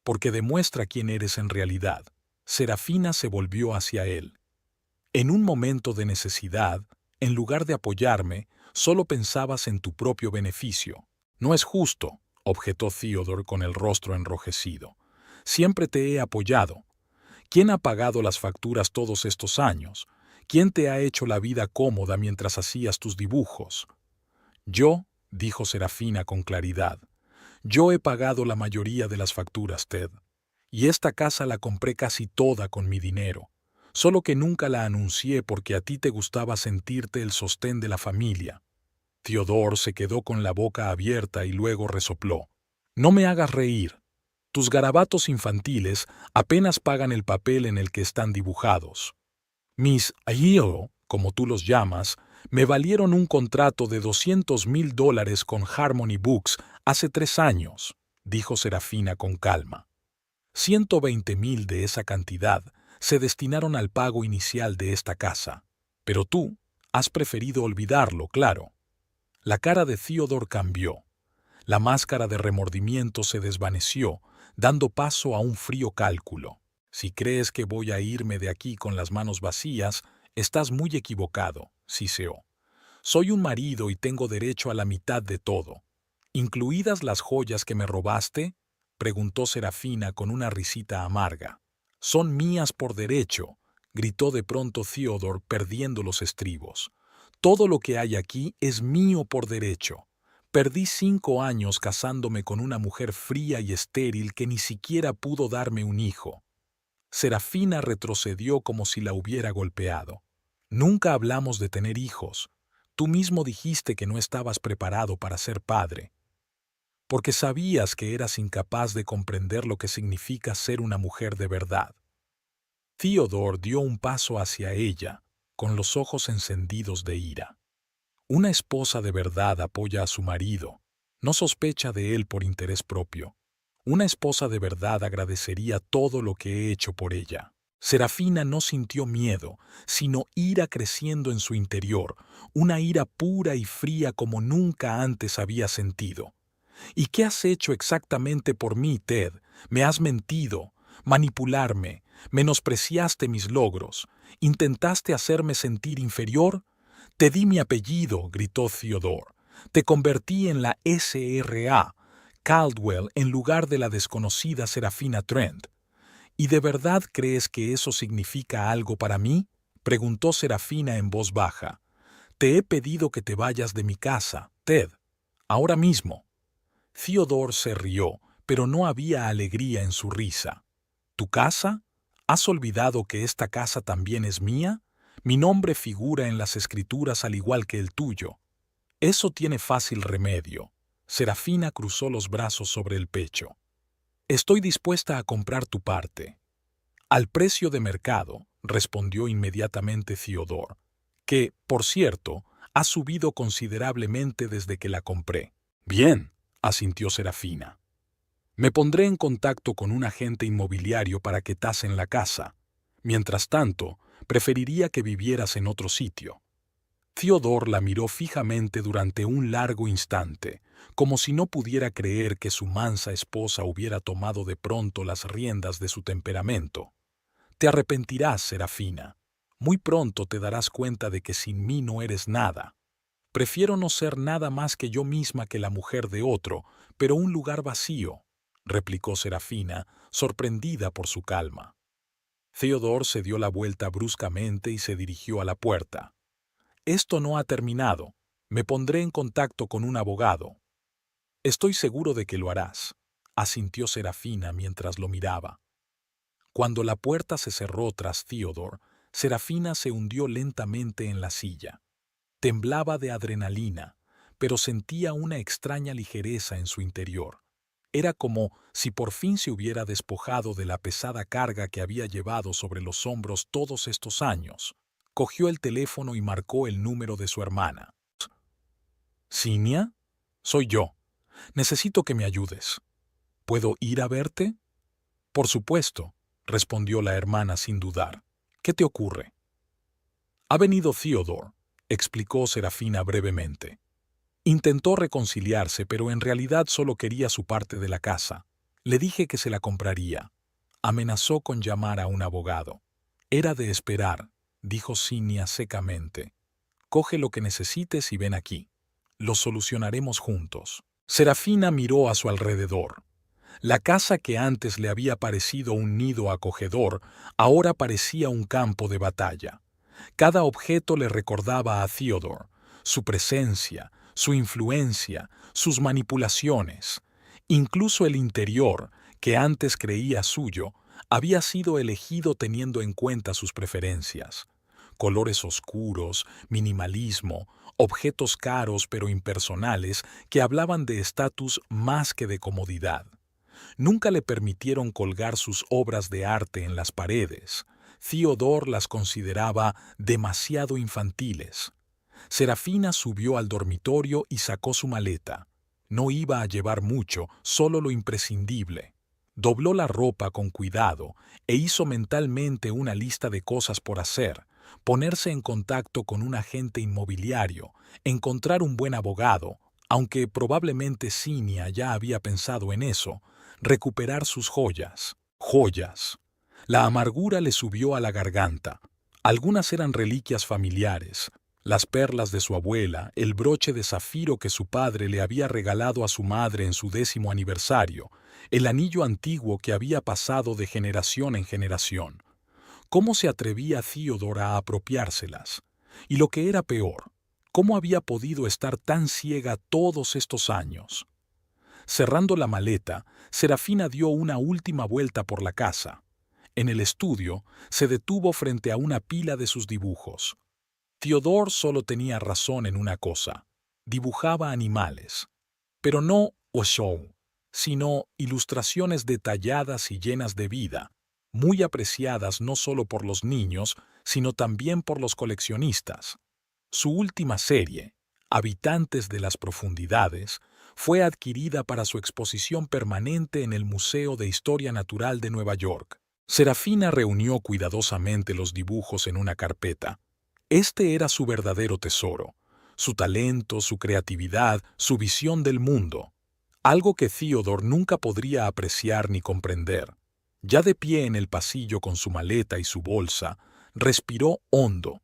«Porque demuestra quién eres en realidad». Serafina se volvió hacia él. «En un momento de necesidad, en lugar de apoyarme, solo pensabas en tu propio beneficio». «No es justo», objetó Theodore con el rostro enrojecido. Siempre te he apoyado. ¿Quién ha pagado las facturas todos estos años? ¿Quién te ha hecho la vida cómoda mientras hacías tus dibujos? Yo, dijo Serafina con claridad. Yo he pagado la mayoría de las facturas, Ted. Y esta casa la compré casi toda con mi dinero. Solo que nunca la anuncié porque a ti te gustaba sentirte el sostén de la familia. Theodore se quedó con la boca abierta y luego resopló. No me hagas reír. Tus garabatos infantiles apenas pagan el papel en el que están dibujados. Mis AIO, como tú los llamas, me valieron un contrato de $200,000 con Harmony Books hace 3 años, dijo Serafina con calma. 120,000 de esa cantidad se destinaron al pago inicial de esta casa. Pero tú has preferido olvidarlo, claro. La cara de Theodore cambió. La máscara de remordimiento se desvaneció, dando paso a un frío cálculo. Si crees que voy a irme de aquí con las manos vacías, estás muy equivocado, siseó. Soy un marido y tengo derecho a la mitad de todo. ¿Incluidas las joyas que me robaste? Preguntó Serafina con una risita amarga. Son mías por derecho, gritó de pronto Theodore perdiendo los estribos. Todo lo que hay aquí es mío por derecho. Perdí 5 años casándome con una mujer fría y estéril que ni siquiera pudo darme un hijo. Serafina retrocedió como si la hubiera golpeado. Nunca hablamos de tener hijos. Tú mismo dijiste que no estabas preparado para ser padre, porque sabías que eras incapaz de comprender lo que significa ser una mujer de verdad. Theodore dio un paso hacia ella, con los ojos encendidos de ira. Una esposa de verdad apoya a su marido, no sospecha de él por interés propio. Una esposa de verdad agradecería todo lo que he hecho por ella. Serafina no sintió miedo, sino ira creciendo en su interior, una ira pura y fría como nunca antes había sentido. ¿Y qué has hecho exactamente por mí, Ted? Me has mentido, manipularme, menospreciaste mis logros, intentaste hacerme sentir inferior. Te di mi apellido, gritó Theodore. Te convertí en la SRA, Caldwell, en lugar de la desconocida Serafina Trent. ¿Y de verdad crees que eso significa algo para mí? Preguntó Serafina en voz baja. Te he pedido que te vayas de mi casa, Ted, ahora mismo. Theodore se rió, pero no había alegría en su risa. ¿Tu casa? ¿Has olvidado que esta casa también es mía? Mi nombre figura en las escrituras al igual que el tuyo. Eso tiene fácil remedio. Serafina cruzó los brazos sobre el pecho. Estoy dispuesta a comprar tu parte. Al precio de mercado, respondió inmediatamente Theodore, que, por cierto, ha subido considerablemente desde que la compré. Bien, asintió Serafina. Me pondré en contacto con un agente inmobiliario para que tasen la casa. Mientras tanto, preferiría que vivieras en otro sitio. Theodore la miró fijamente durante un largo instante, como si no pudiera creer que su mansa esposa hubiera tomado de pronto las riendas de su temperamento. Te arrepentirás, Serafina. Muy pronto te darás cuenta de que sin mí no eres nada. Prefiero no ser nada más que yo misma que la mujer de otro, pero un lugar vacío, replicó Serafina, sorprendida por su calma. Theodore se dio la vuelta bruscamente y se dirigió a la puerta. Esto no ha terminado. Me pondré en contacto con un abogado. Estoy seguro de que lo harás, asintió Serafina mientras lo miraba. Cuando la puerta se cerró tras Theodore, Serafina se hundió lentamente en la silla. Temblaba de adrenalina, pero sentía una extraña ligereza en su interior. Era como si por fin se hubiera despojado de la pesada carga que había llevado sobre los hombros todos estos años. Cogió el teléfono y marcó el número de su hermana. ¿Cinia? Soy yo. Necesito que me ayudes. ¿Puedo ir a verte? Por supuesto, respondió la hermana sin dudar. ¿Qué te ocurre? Ha venido Theodore, explicó Serafina brevemente. Intentó reconciliarse, pero en realidad solo quería su parte de la casa. Le dije que se la compraría. Amenazó con llamar a un abogado. Era de esperar, dijo Cinia secamente. Coge lo que necesites y ven aquí. Lo solucionaremos juntos. Serafina miró a su alrededor. La casa que antes le había parecido un nido acogedor, ahora parecía un campo de batalla. Cada objeto le recordaba a Theodore, su presencia, su influencia, sus manipulaciones. Incluso el interior, que antes creía suyo, había sido elegido teniendo en cuenta sus preferencias. Colores oscuros, minimalismo, objetos caros pero impersonales que hablaban de estatus más que de comodidad. Nunca le permitieron colgar sus obras de arte en las paredes. Theodore las consideraba demasiado infantiles. Serafina subió al dormitorio y sacó su maleta. No iba a llevar mucho, solo lo imprescindible. Dobló la ropa con cuidado e hizo mentalmente una lista de cosas por hacer: ponerse en contacto con un agente inmobiliario, encontrar un buen abogado, aunque probablemente Cinia ya había pensado en eso, recuperar sus joyas. Joyas. La amargura le subió a la garganta. Algunas eran reliquias familiares: las perlas de su abuela, el broche de zafiro que su padre le había regalado a su madre en su 10º aniversario, el anillo antiguo que había pasado de generación en generación. ¿Cómo se atrevía Theodore a apropiárselas? Y lo que era peor, ¿cómo había podido estar tan ciega todos estos años? Cerrando la maleta, Serafina dio una última vuelta por la casa. En el estudio, se detuvo frente a una pila de sus dibujos. Theodore solo tenía razón en una cosa: dibujaba animales. Pero no show, sino ilustraciones detalladas y llenas de vida, muy apreciadas no solo por los niños, sino también por los coleccionistas. Su última serie, Habitantes de las Profundidades, fue adquirida para su exposición permanente en el Museo de Historia Natural de Nueva York. Serafina reunió cuidadosamente los dibujos en una carpeta. Este era su verdadero tesoro: su talento, su creatividad, su visión del mundo. Algo que Theodore nunca podría apreciar ni comprender. Ya de pie en el pasillo con su maleta y su bolsa, respiró hondo.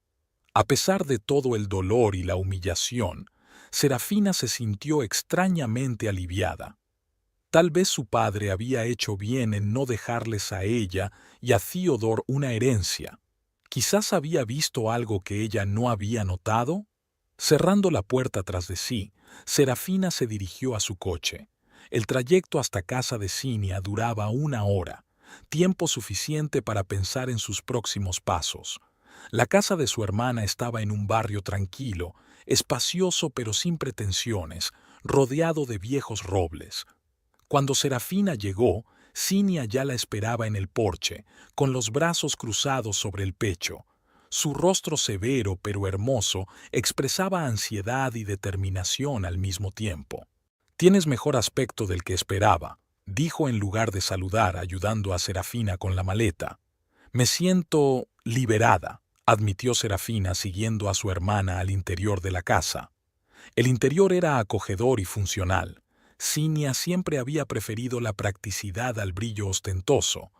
A pesar de todo el dolor y la humillación, Serafina se sintió extrañamente aliviada. Tal vez su padre había hecho bien en no dejarles a ella y a Theodore una herencia. Quizás había visto algo que ella no había notado. Cerrando la puerta tras de sí, Serafina se dirigió a su coche. El trayecto hasta casa de Cinia duraba 1 hora, tiempo suficiente para pensar en sus próximos pasos. La casa de su hermana estaba en un barrio tranquilo, espacioso pero sin pretensiones, rodeado de viejos robles. Cuando Serafina llegó, Cinia ya la esperaba en el porche, con los brazos cruzados sobre el pecho. Su rostro severo pero hermoso expresaba ansiedad y determinación al mismo tiempo. «Tienes mejor aspecto del que esperaba», dijo en lugar de saludar, ayudando a Serafina con la maleta. «Me siento liberada», admitió Serafina siguiendo a su hermana al interior de la casa. El interior era acogedor y funcional. Cinia siempre había preferido la practicidad al brillo ostentoso.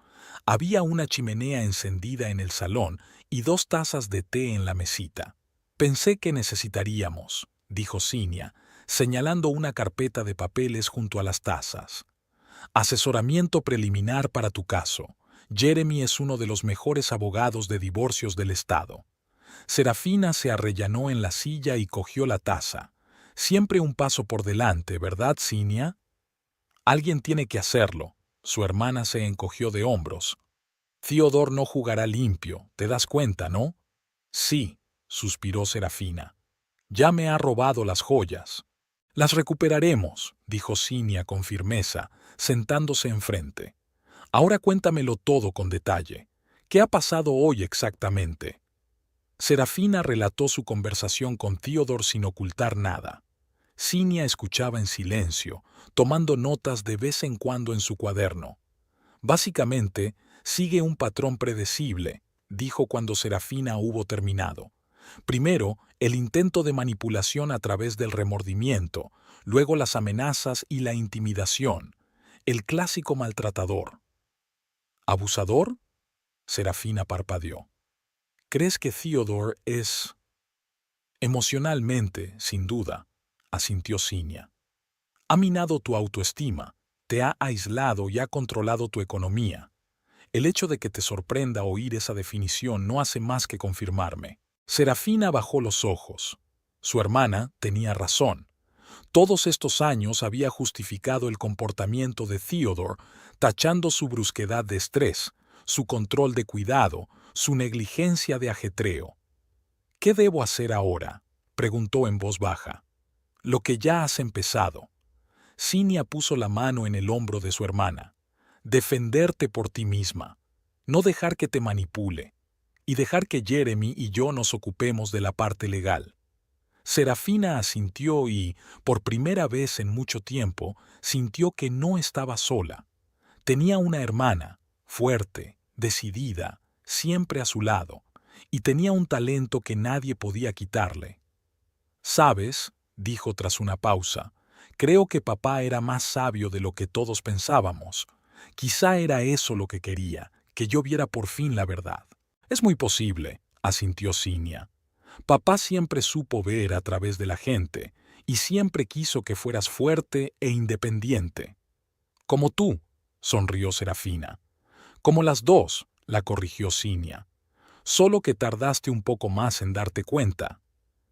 Había una chimenea encendida en el salón y 2 tazas de té en la mesita. «Pensé que necesitaríamos», dijo Cinia, señalando una carpeta de papeles junto a las tazas. «Asesoramiento preliminar para tu caso. Jeremy es uno de los mejores abogados de divorcios del estado». Serafina se arrellanó en la silla y cogió la taza. «Siempre un paso por delante, ¿verdad, Cinia?» «Alguien tiene que hacerlo». Su hermana se encogió de hombros. «Theodore no jugará limpio, ¿te das cuenta, no?» «Sí», suspiró Serafina. «Ya me ha robado las joyas». «Las recuperaremos», dijo Cinia con firmeza, sentándose enfrente. «Ahora cuéntamelo todo con detalle. ¿Qué ha pasado hoy exactamente?» Serafina relató su conversación con Theodore sin ocultar nada. Cinia escuchaba en silencio, tomando notas de vez en cuando en su cuaderno. «Básicamente, sigue un patrón predecible», dijo cuando Serafina hubo terminado. «Primero, el intento de manipulación a través del remordimiento, luego las amenazas y la intimidación. El clásico maltratador». «¿Abusador?», Serafina parpadeó. «¿Crees que Theodore es...?» «Emocionalmente, sin duda», asintió Cinia. «Ha minado tu autoestima, te ha aislado y ha controlado tu economía. El hecho de que te sorprenda oír esa definición no hace más que confirmarme. Serafina bajó los ojos. Su hermana tenía razón. Todos estos años había justificado el comportamiento de Theodore, tachando su brusquedad de estrés, su control de cuidado, su negligencia de ajetreo. ¿Qué debo hacer ahora?, preguntó en voz baja. Lo que ya has empezado. Cinia puso la mano en el hombro de su hermana. Defenderte por ti misma. No dejar que te manipule. Y dejar que Jeremy y yo nos ocupemos de la parte legal. Serafina asintió y, por primera vez en mucho tiempo, sintió que no estaba sola. Tenía una hermana, fuerte, decidida, siempre a su lado, y tenía un talento que nadie podía quitarle. «¿Sabes?», dijo tras una pausa, «creo que papá era más sabio de lo que todos pensábamos. Quizá era eso lo que quería, que yo viera por fin la verdad». «Es muy posible», asintió Cinia. «Papá siempre supo ver a través de la gente y siempre quiso que fueras fuerte e independiente». «Como tú», sonrió Serafina. «Como las dos», la corrigió Cinia. «Solo que tardaste un poco más en darte cuenta».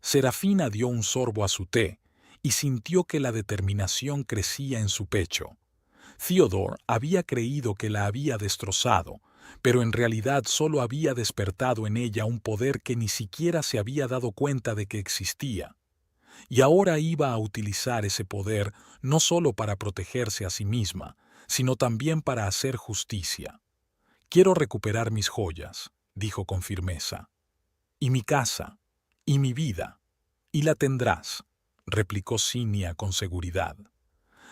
Serafina dio un sorbo a su té y sintió que la determinación crecía en su pecho. Theodore había creído que la había destrozado, pero en realidad solo había despertado en ella un poder que ni siquiera se había dado cuenta de que existía. Y ahora iba a utilizar ese poder no solo para protegerse a sí misma, sino también para hacer justicia. «Quiero recuperar mis joyas», dijo con firmeza. «Y mi casa, y mi vida, y la tendrás», replicó Cinia con seguridad.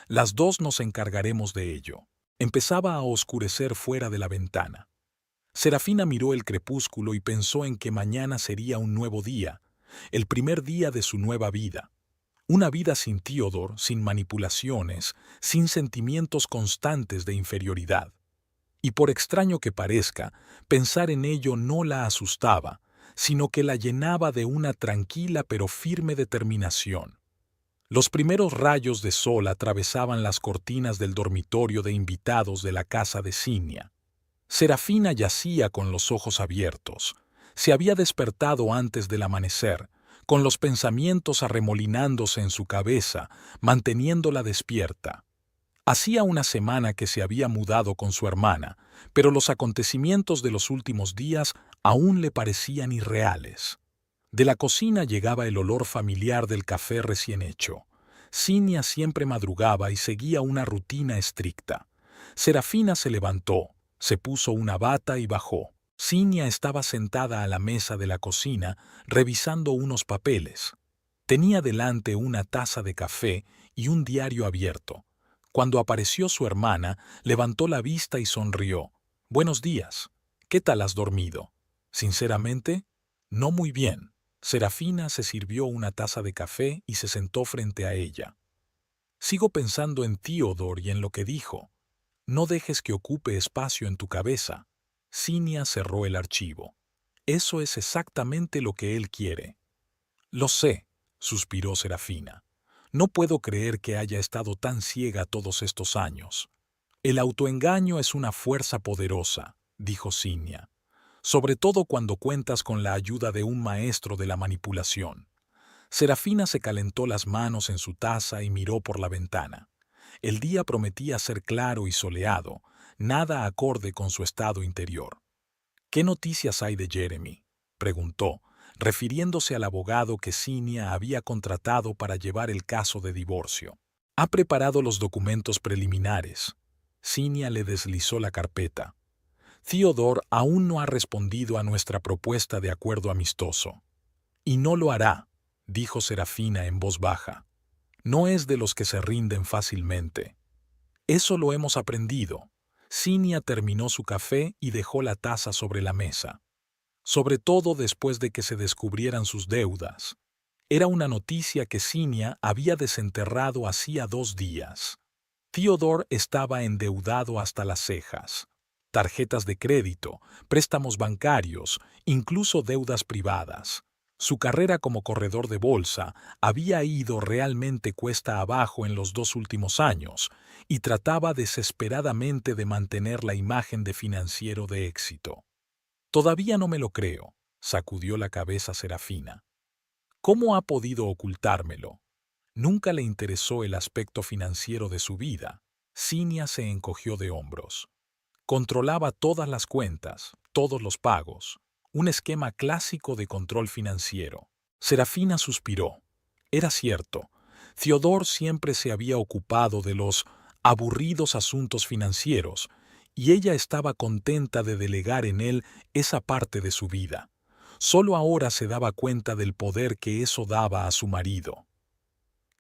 «Las dos nos encargaremos de ello». Empezaba a oscurecer fuera de la ventana. Serafina miró el crepúsculo y pensó en que mañana sería un nuevo día, el primer día de su nueva vida. Una vida sin Theodore, sin manipulaciones, sin sentimientos constantes de inferioridad. Y por extraño que parezca, pensar en ello no la asustaba, sino que la llenaba de una tranquila pero firme determinación. Los primeros rayos de sol atravesaban las cortinas del dormitorio de invitados de la casa de Cinia. Serafina yacía con los ojos abiertos. Se había despertado antes del amanecer, con los pensamientos arremolinándose en su cabeza, manteniéndola despierta. Hacía una semana que se había mudado con su hermana, pero los acontecimientos de los últimos días aún le parecían irreales. De la cocina llegaba el olor familiar del café recién hecho. Cinia siempre madrugaba y seguía una rutina estricta. Serafina se levantó, se puso una bata y bajó. Cinia estaba sentada a la mesa de la cocina, revisando unos papeles. Tenía delante una taza de café y un diario abierto. Cuando apareció su hermana, levantó la vista y sonrió. «Buenos días. ¿Qué tal has dormido?» «Sinceramente, no muy bien». Serafina se sirvió una taza de café y se sentó frente a ella. «Sigo pensando en Theodore y en lo que dijo. No dejes que ocupe espacio en tu cabeza». Cinia cerró el archivo. «Eso es exactamente lo que él quiere». «Lo sé», suspiró Serafina. «No puedo creer que haya estado tan ciega todos estos años». «El autoengaño es una fuerza poderosa», dijo Cinia. «Sobre todo cuando cuentas con la ayuda de un maestro de la manipulación». Serafina se calentó las manos en su taza y miró por la ventana. El día prometía ser claro y soleado, nada acorde con su estado interior. «¿Qué noticias hay de Jeremy?», preguntó, refiriéndose al abogado que Cinia había contratado para llevar el caso de divorcio. «Ha preparado los documentos preliminares». Cinia le deslizó la carpeta. «Theodore aún no ha respondido a nuestra propuesta de acuerdo amistoso». «Y no lo hará», dijo Serafina en voz baja. «No es de los que se rinden fácilmente». «Eso lo hemos aprendido». Cinia terminó su café y dejó la taza sobre la mesa. Sobre todo después de que se descubrieran sus deudas. Era una noticia que Cinia había desenterrado hacía 2 días. Theodore estaba endeudado hasta las cejas. Tarjetas de crédito, préstamos bancarios, incluso deudas privadas. Su carrera como corredor de bolsa había ido realmente cuesta abajo en los 2 últimos años y trataba desesperadamente de mantener la imagen de financiero de éxito. Todavía no me lo creo, sacudió la cabeza Serafina. ¿Cómo ha podido ocultármelo? Nunca le interesó el aspecto financiero de su vida. Cinia se encogió de hombros. Controlaba todas las cuentas, todos los pagos. Un esquema clásico de control financiero. Serafina suspiró. Era cierto. Theodore siempre se había ocupado de los aburridos asuntos financieros, y ella estaba contenta de delegar en él esa parte de su vida. Solo ahora se daba cuenta del poder que eso daba a su marido.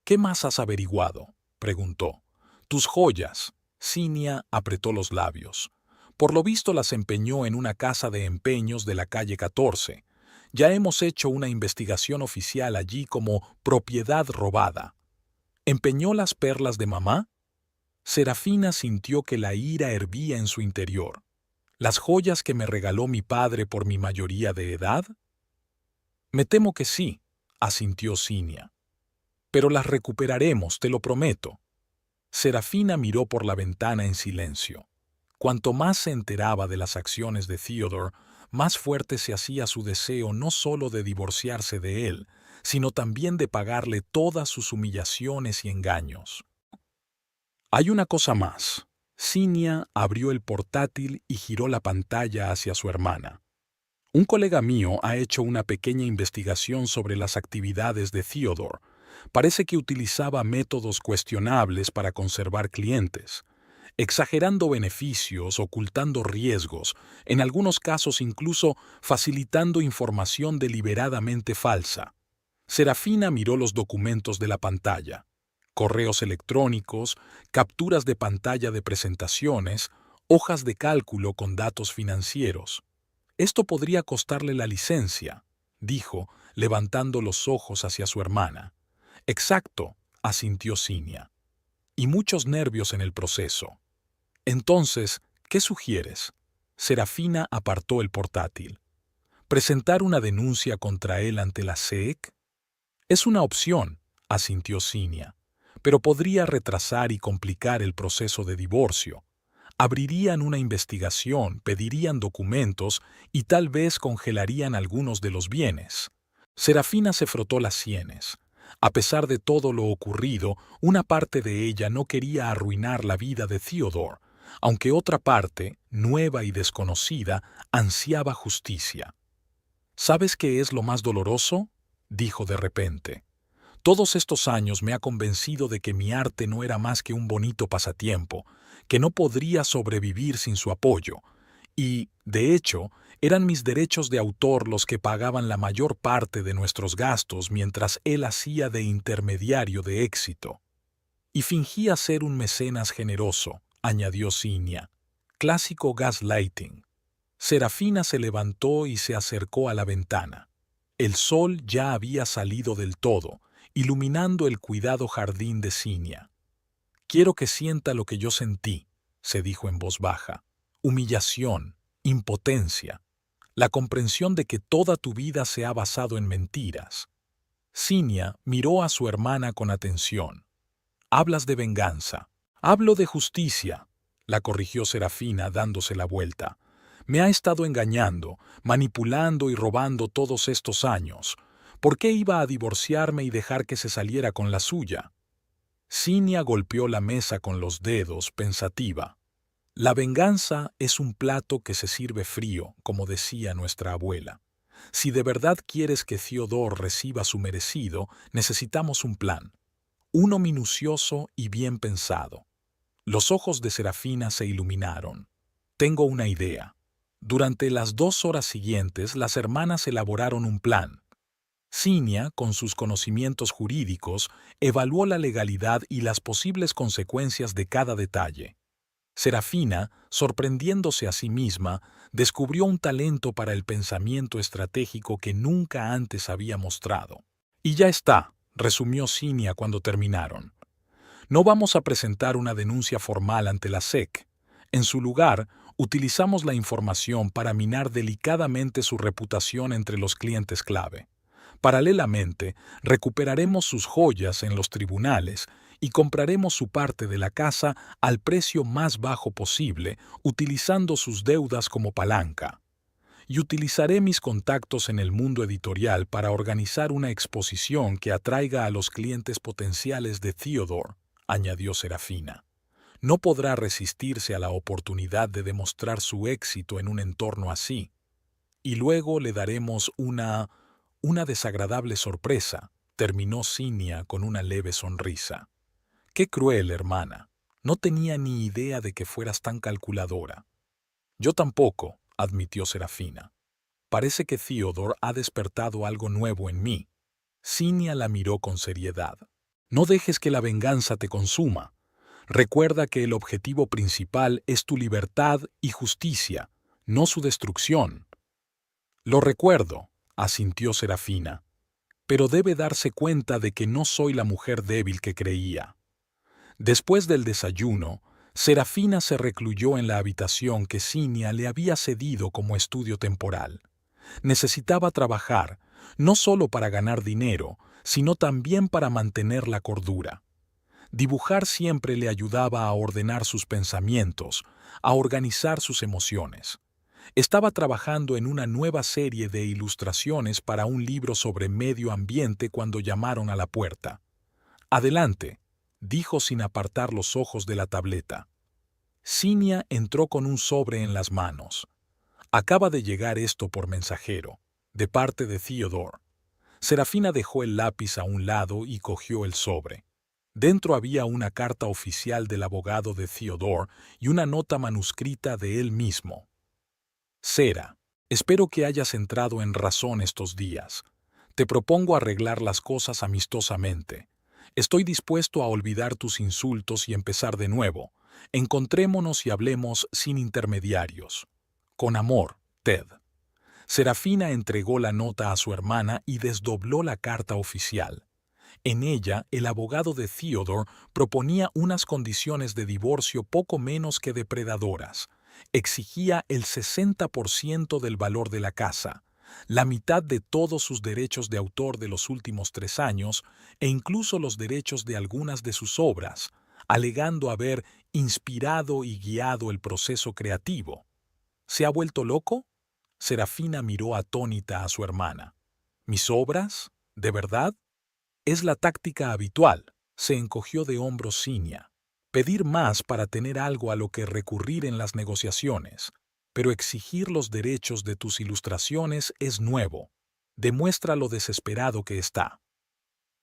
¿Qué más has averiguado?, preguntó. Tus joyas. Cinia apretó los labios. Por lo visto las empeñó en una casa de empeños de la calle 14. Ya hemos hecho una investigación oficial allí como propiedad robada. ¿Empeñó las perlas de mamá? Serafina sintió que la ira hervía en su interior. ¿Las joyas que me regaló mi padre por mi mayoría de edad? Me temo que sí, asintió Cinia. Pero las recuperaremos, te lo prometo. Serafina miró por la ventana en silencio. Cuanto más se enteraba de las acciones de Theodore, más fuerte se hacía su deseo no solo de divorciarse de él, sino también de pagarle todas sus humillaciones y engaños. Hay una cosa más. Cinia abrió el portátil y giró la pantalla hacia su hermana. Un colega mío ha hecho una pequeña investigación sobre las actividades de Theodore. Parece que utilizaba métodos cuestionables para conservar clientes, exagerando beneficios, ocultando riesgos, en algunos casos incluso facilitando información deliberadamente falsa. Serafina miró los documentos de la pantalla. Correos electrónicos, capturas de pantalla de presentaciones, hojas de cálculo con datos financieros. Esto podría costarle la licencia, dijo, levantando los ojos hacia su hermana. Exacto, asintió Cinia. Y muchos nervios en el proceso. Entonces, ¿qué sugieres? Serafina apartó el portátil. ¿Presentar una denuncia contra él ante la SEC? Es una opción, asintió Cinia, pero podría retrasar y complicar el proceso de divorcio. Abrirían una investigación, pedirían documentos y tal vez congelarían algunos de los bienes. Serafina se frotó las sienes. A pesar de todo lo ocurrido, una parte de ella no quería arruinar la vida de Theodore, aunque otra parte, nueva y desconocida, ansiaba justicia. ¿Sabes qué es lo más doloroso?, dijo de repente. Todos estos años me ha convencido de que mi arte no era más que un bonito pasatiempo, que no podría sobrevivir sin su apoyo, y, de hecho, eran mis derechos de autor los que pagaban la mayor parte de nuestros gastos mientras él hacía de intermediario de éxito. Y fingía ser un mecenas generoso, añadió Cinia. Clásico gaslighting. Serafina se levantó y se acercó a la ventana. El sol ya había salido del todo, iluminando el cuidado jardín de Cinia. Quiero que sienta lo que yo sentí, se dijo en voz baja. Humillación, impotencia, la comprensión de que toda tu vida se ha basado en mentiras. Cinia miró a su hermana con atención. Hablas de venganza. Hablo de justicia, la corrigió Serafina dándose la vuelta. Me ha estado engañando, manipulando y robando todos estos años. ¿Por qué iba a divorciarme y dejar que se saliera con la suya? Cinia golpeó la mesa con los dedos, pensativa. La venganza es un plato que se sirve frío, como decía nuestra abuela. Si de verdad quieres que Theodore reciba su merecido, necesitamos un plan. Uno minucioso y bien pensado. Los ojos de Serafina se iluminaron. Tengo una idea. Durante las 2 horas siguientes, las hermanas elaboraron un plan. Cinia, con sus conocimientos jurídicos, evaluó la legalidad y las posibles consecuencias de cada detalle. Serafina, sorprendiéndose a sí misma, descubrió un talento para el pensamiento estratégico que nunca antes había mostrado. Y ya está, resumió Cinia cuando terminaron. No vamos a presentar una denuncia formal ante la SEC. En su lugar, utilizamos la información para minar delicadamente su reputación entre los clientes clave. Paralelamente, recuperaremos sus joyas en los tribunales y compraremos su parte de la casa al precio más bajo posible, utilizando sus deudas como palanca. Y utilizaré mis contactos en el mundo editorial para organizar una exposición que atraiga a los clientes potenciales de Theodore, añadió Serafina. No podrá resistirse a la oportunidad de demostrar su éxito en un entorno así. Y luego le daremos una desagradable sorpresa, terminó Cinia con una leve sonrisa. Qué cruel, hermana. No tenía ni idea de que fueras tan calculadora. Yo tampoco, admitió Serafina. Parece que Theodore ha despertado algo nuevo en mí. Cinia la miró con seriedad. No dejes que la venganza te consuma. Recuerda que el objetivo principal es tu libertad y justicia, no su destrucción. Lo recuerdo, asintió Serafina, pero debe darse cuenta de que no soy la mujer débil que creía. Después del desayuno, Serafina se recluyó en la habitación que Cinia le había cedido como estudio temporal. Necesitaba trabajar, no solo para ganar dinero, sino también para mantener la cordura. Dibujar siempre le ayudaba a ordenar sus pensamientos, a organizar sus emociones. Estaba trabajando en una nueva serie de ilustraciones para un libro sobre medio ambiente cuando llamaron a la puerta. «Adelante», dijo sin apartar los ojos de la tableta. Cinia entró con un sobre en las manos. «Acaba de llegar esto por mensajero, de parte de Theodore». Serafina dejó el lápiz a un lado y cogió el sobre. Dentro había una carta oficial del abogado de Theodore y una nota manuscrita de él mismo. «Sera, espero que hayas entrado en razón estos días. Te propongo arreglar las cosas amistosamente. Estoy dispuesto a olvidar tus insultos y empezar de nuevo. Encontrémonos y hablemos sin intermediarios. Con amor, Ted». Serafina entregó la nota a su hermana y desdobló la carta oficial. En ella, el abogado de Theodore proponía unas condiciones de divorcio poco menos que depredadoras. Exigía el 60% del valor de la casa, la mitad de todos sus derechos de autor de los últimos 3 años e incluso los derechos de algunas de sus obras, alegando haber inspirado y guiado el proceso creativo. ¿Se ha vuelto loco? Serafina miró atónita a su hermana. ¿Mis obras? ¿De verdad? Es la táctica habitual, se encogió de hombros Cinia. Pedir más para tener algo a lo que recurrir en las negociaciones, pero exigir los derechos de tus ilustraciones es nuevo. Demuestra lo desesperado que está.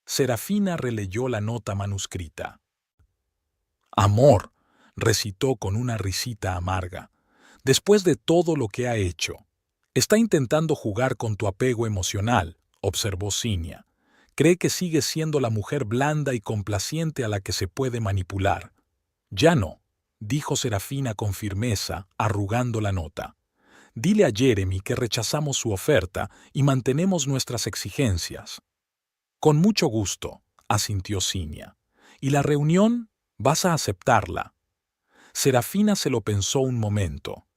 Serafina releyó la nota manuscrita. «Amor», recitó con una risita amarga, «después de todo lo que ha hecho. Está intentando jugar con tu apego emocional», observó Cinia. «Cree que sigues siendo la mujer blanda y complaciente a la que se puede manipular». «Ya no», dijo Serafina con firmeza, arrugando la nota. «Dile a Jeremy que rechazamos su oferta y mantenemos nuestras exigencias». «Con mucho gusto», asintió Cinia. «¿Y la reunión? ¿Vas a aceptarla?» Serafina se lo pensó un momento.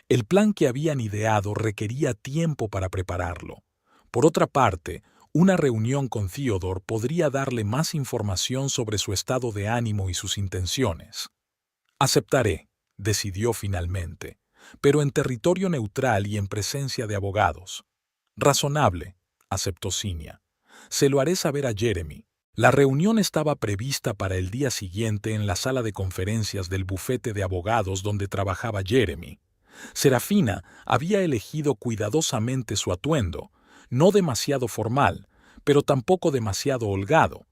El plan que habían ideado requería tiempo para prepararlo. Por otra parte, una reunión con Theodore podría darle más información sobre su estado de ánimo y sus intenciones. «Aceptaré», decidió finalmente, «pero en territorio neutral y en presencia de abogados». «Razonable», aceptó Cinia. «Se lo haré saber a Jeremy». La reunión estaba prevista para el día siguiente en la sala de conferencias del bufete de abogados donde trabajaba Jeremy. Serafina había elegido cuidadosamente su atuendo, no demasiado formal, pero tampoco demasiado holgado.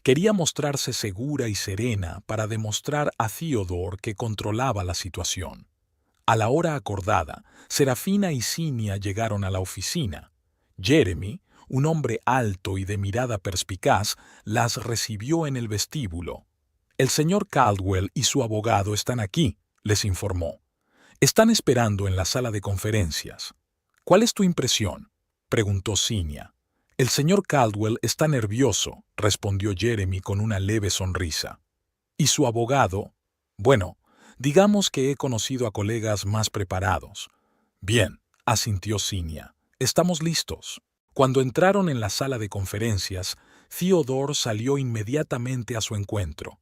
Quería mostrarse segura y serena para demostrar a Theodore que controlaba la situación. A la hora acordada, Serafina y Cinia llegaron a la oficina. Jeremy, un hombre alto y de mirada perspicaz, las recibió en el vestíbulo. «El señor Caldwell y su abogado están aquí», les informó. «Están esperando en la sala de conferencias». «¿Cuál es tu impresión?», preguntó Cinia. «El señor Caldwell está nervioso», respondió Jeremy con una leve sonrisa. «¿Y su abogado?» «Bueno, digamos que he conocido a colegas más preparados». «Bien», asintió Cinia. «Estamos listos». Cuando entraron en la sala de conferencias, Theodore salió inmediatamente a su encuentro.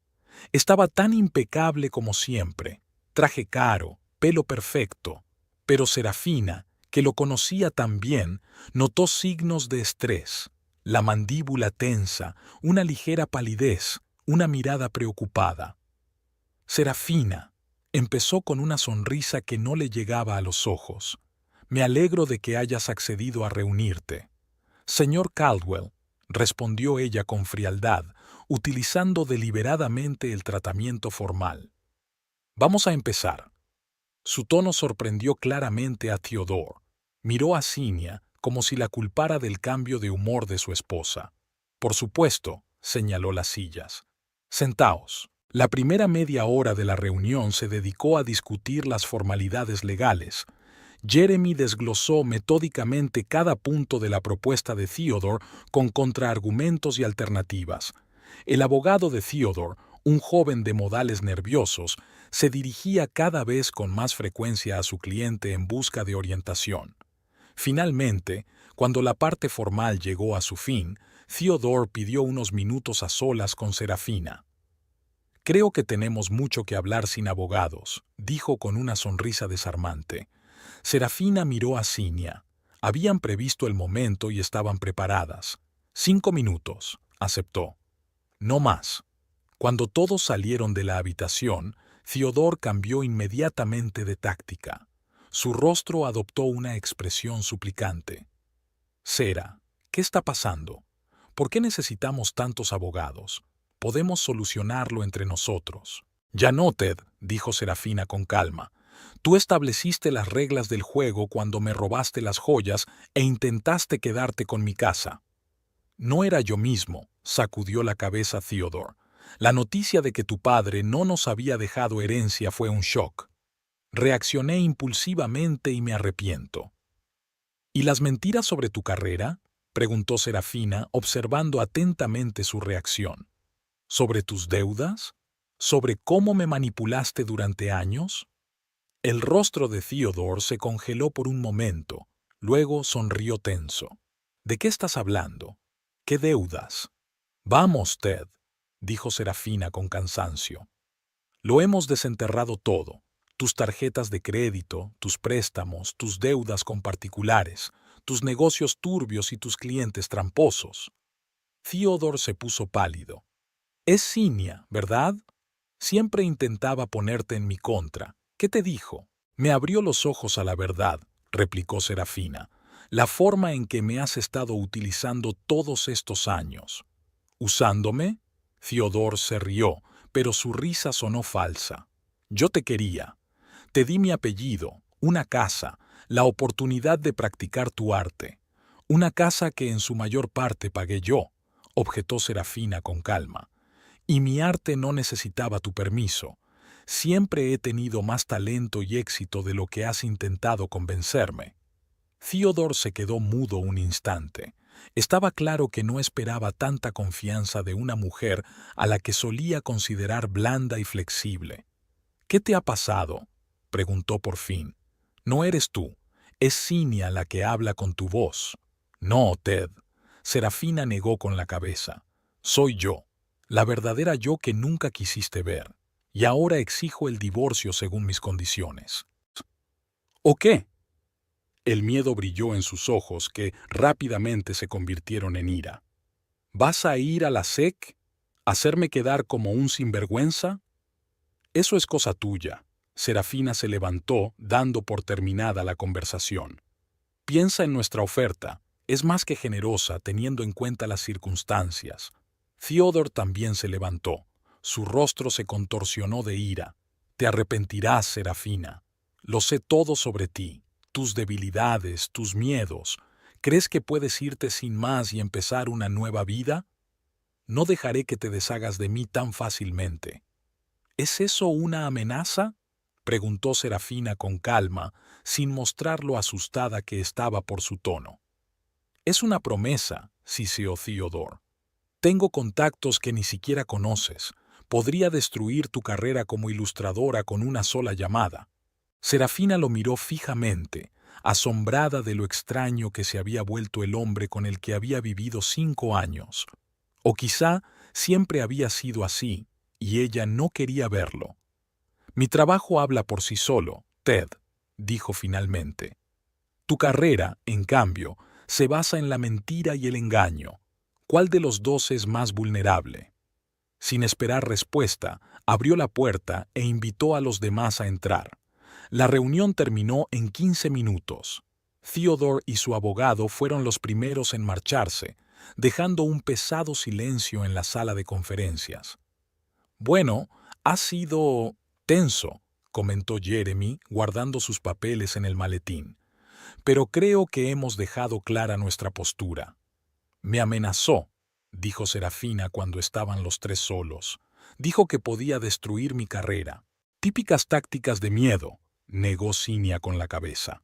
Estaba tan impecable como siempre, traje caro, pelo perfecto, pero Serafina, que lo conocía tan bien, notó signos de estrés, la mandíbula tensa, una ligera palidez, una mirada preocupada. Serafina, empezó con una sonrisa que no le llegaba a los ojos. Me alegro de que hayas accedido a reunirte. Señor Caldwell, respondió ella con frialdad, utilizando deliberadamente el tratamiento formal. Vamos a empezar. Su tono sorprendió claramente a Theodore. Miró a Cinia como si la culpara del cambio de humor de su esposa. Por supuesto, señaló las sillas. Sentaos. La primera media hora de la reunión se dedicó a discutir las formalidades legales. Jeremy desglosó metódicamente cada punto de la propuesta de Theodore con contraargumentos y alternativas. El abogado de Theodore, un joven de modales nerviosos, se dirigía cada vez con más frecuencia a su cliente en busca de orientación. Finalmente, cuando la parte formal llegó a su fin, Theodore pidió unos minutos a solas con Serafina. «Creo que tenemos mucho que hablar sin abogados», dijo con una sonrisa desarmante. Serafina miró a Cinia. Habían previsto el momento y estaban preparadas. 5 minutos, aceptó. No más. Cuando todos salieron de la habitación, Theodore cambió inmediatamente de táctica. Su rostro adoptó una expresión suplicante. «Sera, ¿qué está pasando? ¿Por qué necesitamos tantos abogados? Podemos solucionarlo entre nosotros». «Ya no, Ted», dijo Serafina con calma. «Tú estableciste las reglas del juego cuando me robaste las joyas e intentaste quedarte con mi casa». «No era yo mismo», sacudió la cabeza Theodore. «La noticia de que tu padre no nos había dejado herencia fue un shock. Reaccioné impulsivamente y me arrepiento». «¿Y las mentiras sobre tu carrera?», preguntó Serafina, observando atentamente su reacción. «¿Sobre tus deudas? ¿Sobre cómo me manipulaste durante años?». El rostro de Theodore se congeló por un momento, luego sonrió tenso. «¿De qué estás hablando? ¿Qué deudas?». «Vamos, Ted», dijo Serafina con cansancio. «Lo hemos desenterrado todo. Tus tarjetas de crédito, tus préstamos, tus deudas con particulares, tus negocios turbios y tus clientes tramposos». Theodore se puso pálido. «Es Cinia, ¿verdad? Siempre intentaba ponerte en mi contra. ¿Qué te dijo?». «Me abrió los ojos a la verdad», replicó Serafina. «La forma en que me has estado utilizando todos estos años». «¿Usándome?». Theodore se rió, pero su risa sonó falsa. «Yo te quería. Te di mi apellido, una casa, la oportunidad de practicar tu arte. Una casa que en su mayor parte pagué yo», objetó Serafina con calma. «Y mi arte no necesitaba tu permiso. Siempre he tenido más talento y éxito de lo que has intentado convencerme». Theodore se quedó mudo un instante. Estaba claro que no esperaba tanta confianza de una mujer a la que solía considerar blanda y flexible. «¿Qué te ha pasado?», preguntó por fin. «No eres tú, es Cinia la que habla con tu voz». «No, Ted», Serafina negó con la cabeza. «Soy yo, la verdadera yo que nunca quisiste ver. Y ahora exijo el divorcio según mis condiciones». «¿O qué?». El miedo brilló en sus ojos, que rápidamente se convirtieron en ira. «¿Vas a ir a la SEC? ¿Hacerme quedar como un sinvergüenza?». «Eso es cosa tuya». Serafina se levantó, dando por terminada la conversación. «Piensa en nuestra oferta. Es más que generosa, teniendo en cuenta las circunstancias». Theodore también se levantó. Su rostro se contorsionó de ira. «Te arrepentirás, Serafina. Lo sé todo sobre ti, tus debilidades, tus miedos. ¿Crees que puedes irte sin más y empezar una nueva vida? No dejaré que te deshagas de mí tan fácilmente». «¿Es eso una amenaza?», preguntó Serafina con calma, sin mostrar lo asustada que estaba por su tono. «Es una promesa», siseó Theodore. «Tengo contactos que ni siquiera conoces. Podría destruir tu carrera como ilustradora con una sola llamada». Serafina lo miró fijamente, asombrada de lo extraño que se había vuelto el hombre con el que había vivido 5 años. O quizá siempre había sido así, y ella no quería verlo. Mi trabajo habla por sí solo, Ted, dijo finalmente. Tu carrera, en cambio, se basa en la mentira y el engaño. ¿Cuál de los dos es más vulnerable? Sin esperar respuesta, abrió la puerta e invitó a los demás a entrar. La reunión terminó en 15 minutos. Theodore y su abogado fueron los primeros en marcharse, dejando un pesado silencio en la sala de conferencias. Bueno, ha sido tenso, comentó Jeremy, guardando sus papeles en el maletín. Pero creo que hemos dejado clara nuestra postura. Me amenazó, dijo Serafina cuando estaban los tres solos. Dijo que podía destruir mi carrera. Típicas tácticas de miedo, negó Cinia con la cabeza.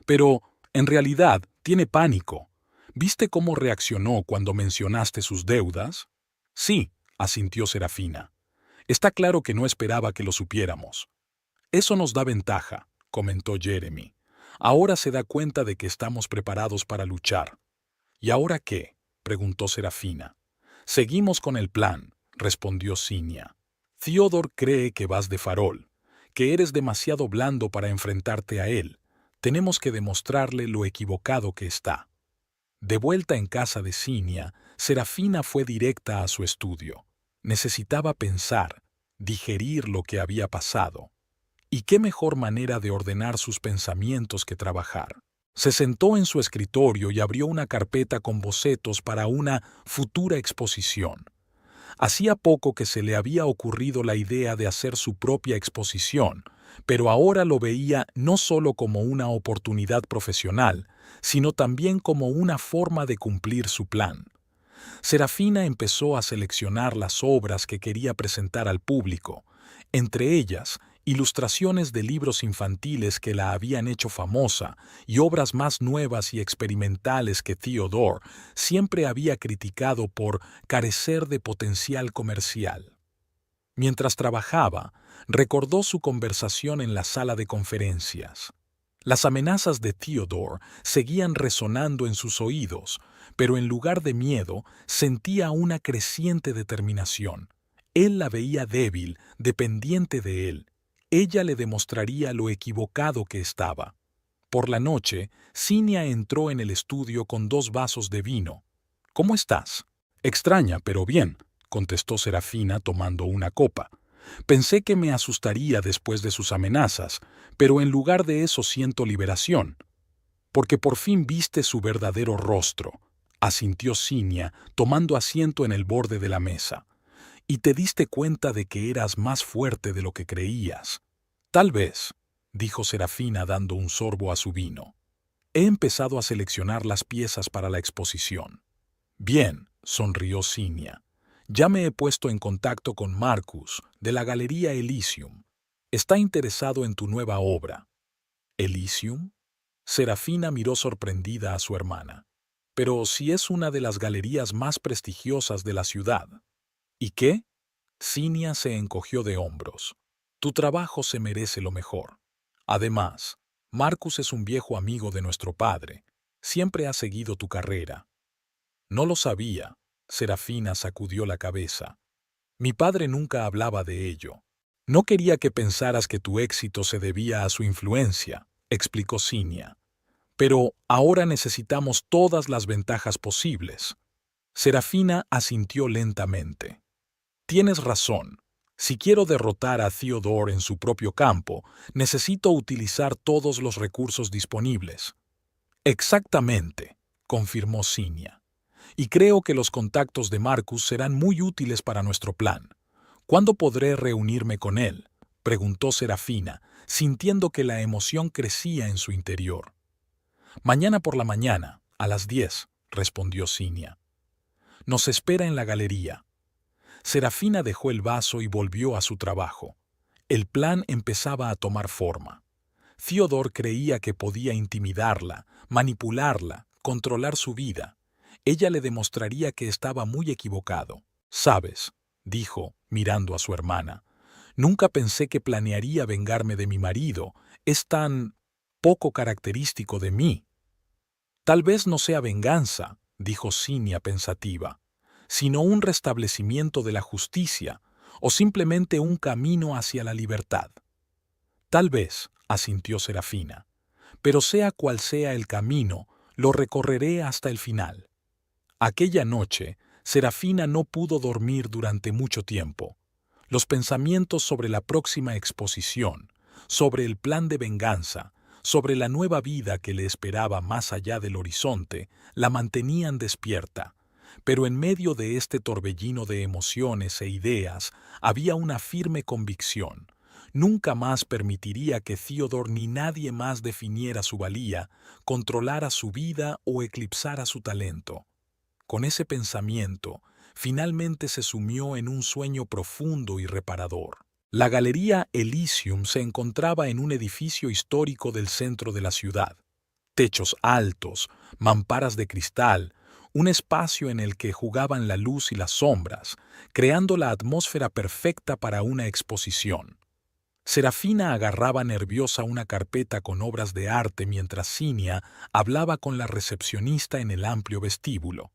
Pero, en realidad, tiene pánico. ¿Viste cómo reaccionó cuando mencionaste sus deudas? Sí, asintió Serafina. Está claro que no esperaba que lo supiéramos. Eso nos da ventaja, comentó Jeremy. Ahora se da cuenta de que estamos preparados para luchar. ¿Y ahora qué?, preguntó Serafina. Seguimos con el plan, respondió Cinia. Theodore cree que vas de farol, que eres demasiado blando para enfrentarte a él. Tenemos que demostrarle lo equivocado que está. De vuelta en casa de Cinia, Serafina fue directa a su estudio. Necesitaba pensar, digerir lo que había pasado. ¿Y qué mejor manera de ordenar sus pensamientos que trabajar? Se sentó en su escritorio y abrió una carpeta con bocetos para una futura exposición. Hacía poco que se le había ocurrido la idea de hacer su propia exposición, pero ahora lo veía no solo como una oportunidad profesional, sino también como una forma de cumplir su plan. Serafina empezó a seleccionar las obras que quería presentar al público, entre ellas ilustraciones de libros infantiles que la habían hecho famosa y obras más nuevas y experimentales que Theodore siempre había criticado por carecer de potencial comercial. Mientras trabajaba, recordó su conversación en la sala de conferencias. Las amenazas de Theodore seguían resonando en sus oídos, pero en lugar de miedo sentía una creciente determinación. Él la veía débil, dependiente de él. Ella le demostraría lo equivocado que estaba. Por la noche, Cinia entró en el estudio con 2 vasos de vino. «¿Cómo estás?» «Extraña, pero bien», contestó Serafina tomando una copa. «Pensé que me asustaría después de sus amenazas, pero en lugar de eso siento liberación. Porque por fin viste su verdadero rostro», asintió Cinia, tomando asiento en el borde de la mesa. «Y te diste cuenta de que eras más fuerte de lo que creías». «Tal vez», dijo Serafina dando un sorbo a su vino. «He empezado a seleccionar las piezas para la exposición». «Bien», sonrió Cinia. «Ya me he puesto en contacto con Marcus, de la Galería Elysium. Está interesado en tu nueva obra». «¿Elysium?». Serafina miró sorprendida a su hermana. «Pero si es una de las galerías más prestigiosas de la ciudad». «¿Y qué?». Cinia se encogió de hombros. «Tu trabajo se merece lo mejor. Además, Marcus es un viejo amigo de nuestro padre. Siempre ha seguido tu carrera». «No lo sabía», Serafina sacudió la cabeza. «Mi padre nunca hablaba de ello. No quería que pensaras que tu éxito se debía a su influencia», explicó Cinia. «Pero ahora necesitamos todas las ventajas posibles». Serafina asintió lentamente. «Tienes razón. Si quiero derrotar a Theodore en su propio campo, necesito utilizar todos los recursos disponibles». «Exactamente», confirmó Cinia. «Y creo que los contactos de Marcus serán muy útiles para nuestro plan. ¿Cuándo podré reunirme con él?», preguntó Serafina, sintiendo que la emoción crecía en su interior. «Mañana por la mañana, a las 10», respondió Cinia. «Nos espera en la galería». Serafina dejó el vaso y volvió a su trabajo. El plan empezaba a tomar forma. Theodore creía que podía intimidarla, manipularla, controlar su vida. Ella le demostraría que estaba muy equivocado. «¿Sabes?», dijo, mirando a su hermana. «Nunca pensé que planearía vengarme de mi marido. Es tan poco característico de mí. Tal vez no sea venganza, dijo Cinia pensativa, sino un restablecimiento de la justicia o simplemente un camino hacia la libertad. Tal vez, asintió Serafina, pero sea cual sea el camino, lo recorreré hasta el final. Aquella noche, Serafina no pudo dormir durante mucho tiempo. Los pensamientos sobre la próxima exposición, sobre el plan de venganza, sobre la nueva vida que le esperaba más allá del horizonte, la mantenían despierta. Pero en medio de este torbellino de emociones e ideas había una firme convicción. Nunca más permitiría que Theodore ni nadie más definiera su valía, controlara su vida o eclipsara su talento. Con ese pensamiento, finalmente se sumió en un sueño profundo y reparador. La Galería Elysium se encontraba en un edificio histórico del centro de la ciudad. Techos altos, mamparas de cristal, un espacio en el que jugaban la luz y las sombras, creando la atmósfera perfecta para una exposición. Serafina agarraba nerviosa una carpeta con obras de arte mientras Cinia hablaba con la recepcionista en el amplio vestíbulo.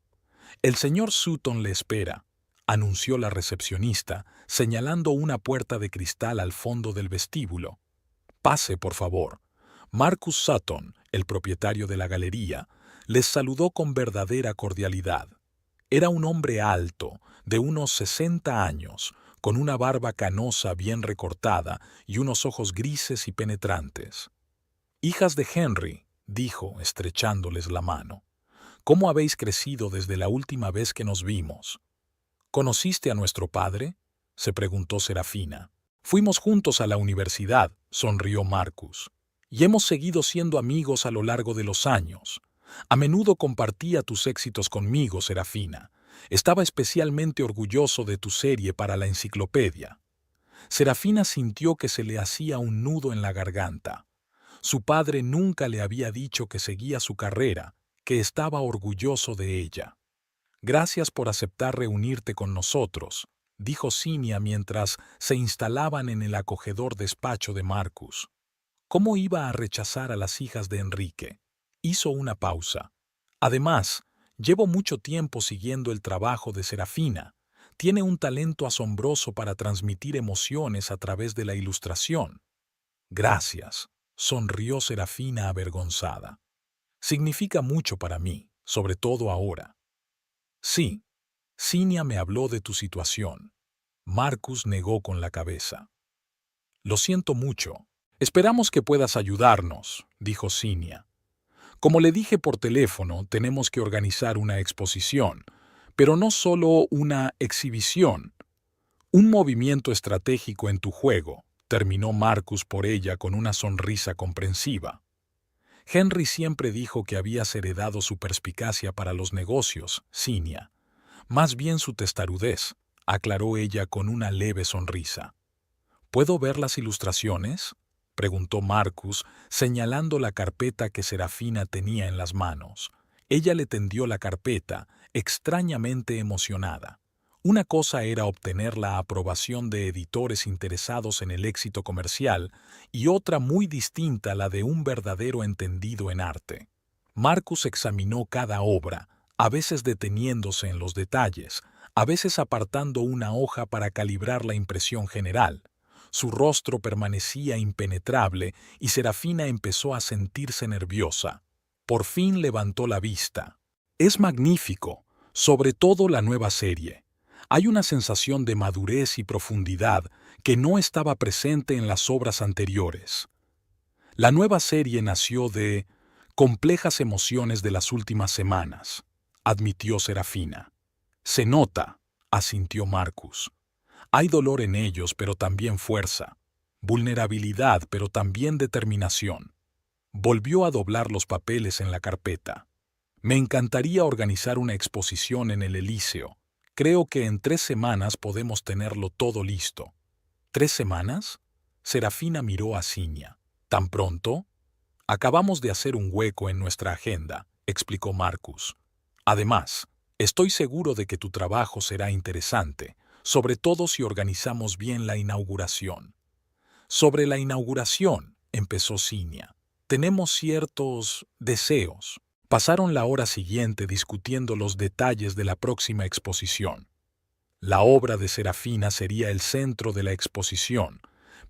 «El señor Sutton le espera», anunció la recepcionista, señalando una puerta de cristal al fondo del vestíbulo. «Pase, por favor». Marcus Sutton, el propietario de la galería, les saludó con verdadera cordialidad. Era un hombre alto, de unos 60 años, con una barba canosa bien recortada y unos ojos grises y penetrantes. «Hijas de Henry», dijo, estrechándoles la mano. «¿Cómo habéis crecido desde la última vez que nos vimos?» «¿Conociste a nuestro padre?», se preguntó Serafina. «Fuimos juntos a la universidad», sonrió Marcus. «Y hemos seguido siendo amigos a lo largo de los años. A menudo compartía tus éxitos conmigo, Serafina. Estaba especialmente orgulloso de tu serie para la enciclopedia». Serafina sintió que se le hacía un nudo en la garganta. Su padre nunca le había dicho que seguía su carrera, que estaba orgulloso de ella. «Gracias por aceptar reunirte con nosotros», dijo Cinia mientras se instalaban en el acogedor despacho de Marcus. ¿Cómo iba a rechazar a las hijas de Enrique? Hizo una pausa. «Además, llevo mucho tiempo siguiendo el trabajo de Serafina. Tiene un talento asombroso para transmitir emociones a través de la ilustración». «Gracias», sonrió Serafina avergonzada. «Significa mucho para mí, sobre todo ahora». «Sí, Cinia me habló de tu situación». Marcus negó con la cabeza. «Lo siento mucho. Esperamos que puedas ayudarnos», dijo Cinia. «Como le dije por teléfono, tenemos que organizar una exposición, pero no solo una exhibición. Un movimiento estratégico en tu juego», terminó Marcus por ella con una sonrisa comprensiva. «Henry siempre dijo que habías heredado su perspicacia para los negocios, Cinia. Más bien su testarudez», aclaró ella con una leve sonrisa. «¿Puedo ver las ilustraciones?», preguntó Marcus, señalando la carpeta que Serafina tenía en las manos. Ella le tendió la carpeta, extrañamente emocionada. Una cosa era obtener la aprobación de editores interesados en el éxito comercial y otra muy distinta la de un verdadero entendido en arte. Marcus examinó cada obra, a veces deteniéndose en los detalles, a veces apartando una hoja para calibrar la impresión general. Su rostro permanecía impenetrable y Serafina empezó a sentirse nerviosa. Por fin levantó la vista. «Es magnífico, sobre todo la nueva serie. Hay una sensación de madurez y profundidad que no estaba presente en las obras anteriores. La nueva serie nació de complejas emociones de las últimas semanas», admitió Serafina. «Se nota», asintió Marcus. «Hay dolor en ellos, pero también fuerza. Vulnerabilidad, pero también determinación». Volvió a doblar los papeles en la carpeta. «Me encantaría organizar una exposición en el Elíseo. Creo que en 3 semanas podemos tenerlo todo listo». «¿3 semanas?» Serafina miró a Cinia. «¿Tan pronto?» «Acabamos de hacer un hueco en nuestra agenda», explicó Marcus. «Además, estoy seguro de que tu trabajo será interesante, sobre todo si organizamos bien la inauguración». «Sobre la inauguración», empezó Cinia. Tenemos ciertos deseos. Pasaron la hora siguiente discutiendo los detalles de la próxima exposición. La obra de Serafina sería el centro de la exposición,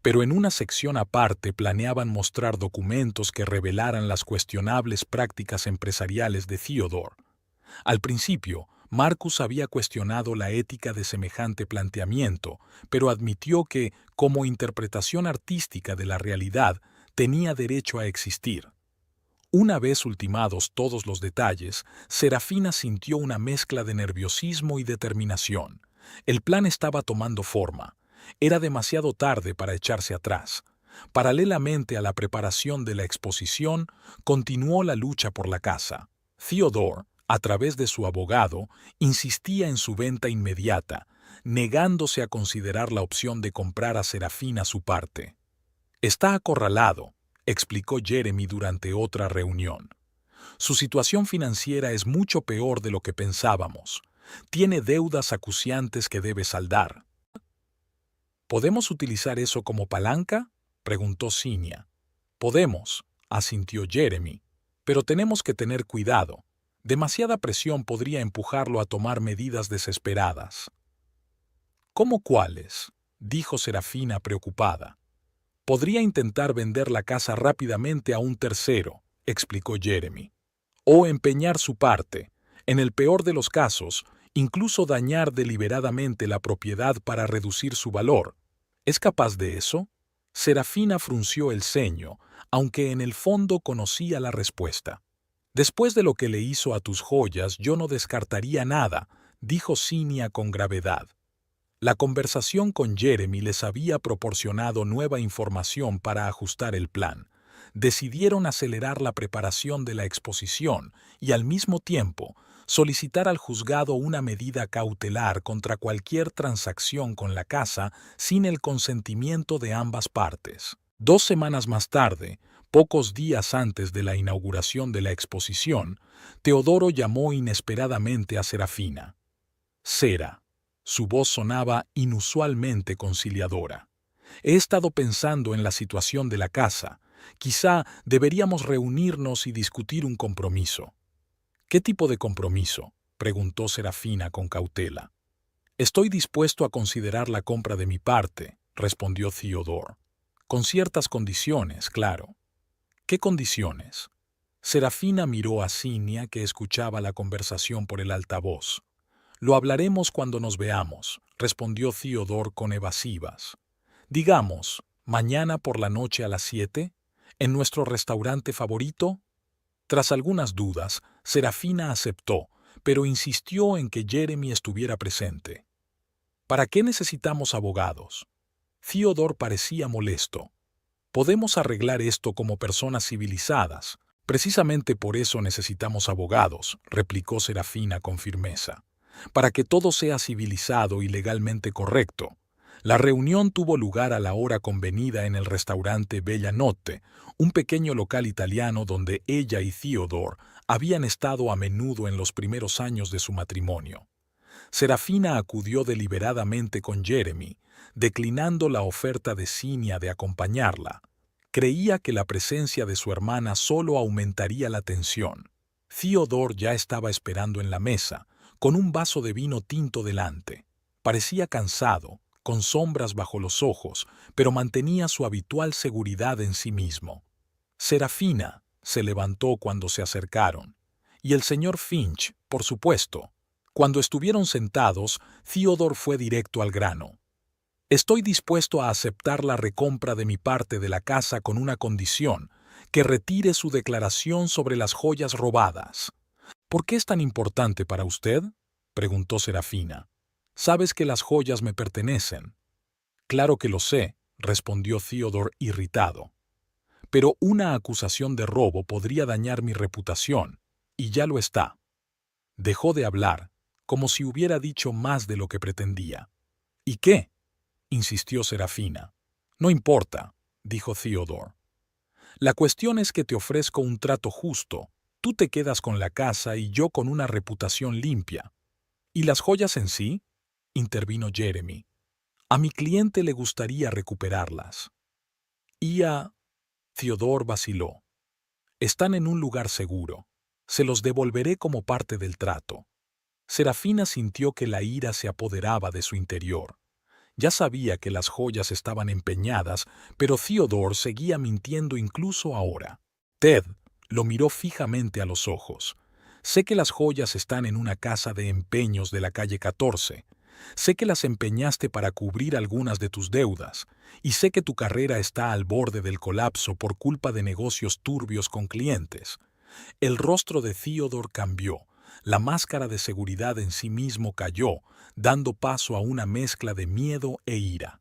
pero en una sección aparte planeaban mostrar documentos que revelaran las cuestionables prácticas empresariales de Theodore. Al principio, Marcus había cuestionado la ética de semejante planteamiento, pero admitió que, como interpretación artística de la realidad, tenía derecho a existir. Una vez ultimados todos los detalles, Serafina sintió una mezcla de nerviosismo y determinación. El plan estaba tomando forma. Era demasiado tarde para echarse atrás. Paralelamente a la preparación de la exposición, continuó la lucha por la casa. Theodore, a través de su abogado, insistía en su venta inmediata, negándose a considerar la opción de comprar a Serafina su parte. Está acorralado, explicó Jeremy durante otra reunión. Su situación financiera es mucho peor de lo que pensábamos. Tiene deudas acuciantes que debe saldar. ¿Podemos utilizar eso como palanca?, preguntó Cinia. Podemos, asintió Jeremy, pero tenemos que tener cuidado. Demasiada presión podría empujarlo a tomar medidas desesperadas. ¿Cómo cuáles?, dijo Serafina preocupada. Podría intentar vender la casa rápidamente a un tercero, explicó Jeremy. O empeñar su parte. En el peor de los casos, incluso dañar deliberadamente la propiedad para reducir su valor. ¿Es capaz de eso? Serafina frunció el ceño, aunque en el fondo conocía la respuesta. Después de lo que le hizo a tus joyas, yo no descartaría nada, dijo Cinia con gravedad. La conversación con Jeremy les había proporcionado nueva información para ajustar el plan. Decidieron acelerar la preparación de la exposición y, al mismo tiempo, solicitar al juzgado una medida cautelar contra cualquier transacción con la casa sin el consentimiento de ambas partes. 2 semanas más tarde, pocos días antes de la inauguración de la exposición, Teodoro llamó inesperadamente a Serafina. Sera. Su voz sonaba inusualmente conciliadora. He estado pensando en la situación de la casa. Quizá deberíamos reunirnos y discutir un compromiso. ¿Qué tipo de compromiso?, preguntó Serafina con cautela. Estoy dispuesto a considerar la compra de mi parte, respondió Theodore. Con ciertas condiciones, claro. ¿Qué condiciones? Serafina miró a Cinia, que escuchaba la conversación por el altavoz. Lo hablaremos cuando nos veamos, respondió Theodore con evasivas. Digamos, mañana por la noche a las 7, en nuestro restaurante favorito. Tras algunas dudas, Serafina aceptó, pero insistió en que Jeremy estuviera presente. ¿Para qué necesitamos abogados? Theodore parecía molesto. Podemos arreglar esto como personas civilizadas. Precisamente por eso necesitamos abogados, replicó Serafina con firmeza. Para que todo sea civilizado y legalmente correcto. La reunión tuvo lugar a la hora convenida en el restaurante Bella Notte, un pequeño local italiano donde ella y Theodore habían estado a menudo en los primeros años de su matrimonio. Serafina acudió deliberadamente con Jeremy, declinando la oferta de Cinia de acompañarla. Creía que la presencia de su hermana solo aumentaría la tensión. Theodore ya estaba esperando en la mesa, con un vaso de vino tinto delante. Parecía cansado, con sombras bajo los ojos, pero mantenía su habitual seguridad en sí mismo. Serafina se levantó cuando se acercaron, y el señor Finch, por supuesto. Cuando estuvieron sentados, Theodore fue directo al grano. Estoy dispuesto a aceptar la recompra de mi parte de la casa con una condición, que retire su declaración sobre las joyas robadas. ¿Por qué es tan importante para usted?, preguntó Serafina. Sabes que las joyas me pertenecen. Claro que lo sé, respondió Theodore irritado. Pero una acusación de robo podría dañar mi reputación, y ya lo está. Dejó de hablar, como si hubiera dicho más de lo que pretendía. ¿Y qué?, insistió Serafina. No importa, dijo Theodore. La cuestión es que te ofrezco un trato justo. Tú te quedas con la casa y yo con una reputación limpia. ¿Y las joyas en sí?, intervino Jeremy. A mi cliente le gustaría recuperarlas. Y a... Theodore vaciló. Están en un lugar seguro. Se los devolveré como parte del trato. Serafina sintió que la ira se apoderaba de su interior. Ya sabía que las joyas estaban empeñadas, pero Theodore seguía mintiendo incluso ahora. Ted lo miró fijamente a los ojos. Sé que las joyas están en una casa de empeños de la calle 14. Sé que las empeñaste para cubrir algunas de tus deudas, y sé que tu carrera está al borde del colapso por culpa de negocios turbios con clientes. El rostro de Theodore cambió. La máscara de seguridad en sí mismo cayó, dando paso a una mezcla de miedo e ira.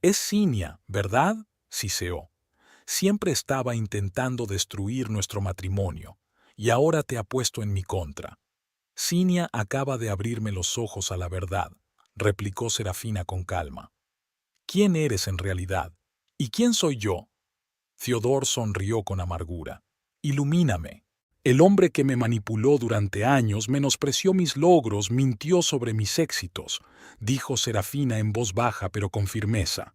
«Es Cinia, ¿verdad?», siseó. «Siempre estaba intentando destruir nuestro matrimonio, y ahora te ha puesto en mi contra». «Cinia acaba de abrirme los ojos a la verdad», replicó Serafina con calma. «¿Quién eres en realidad? ¿Y quién soy yo?». Theodore sonrió con amargura. «Ilumíname. El hombre que me manipuló durante años menospreció mis logros, mintió sobre mis éxitos», dijo Serafina en voz baja pero con firmeza.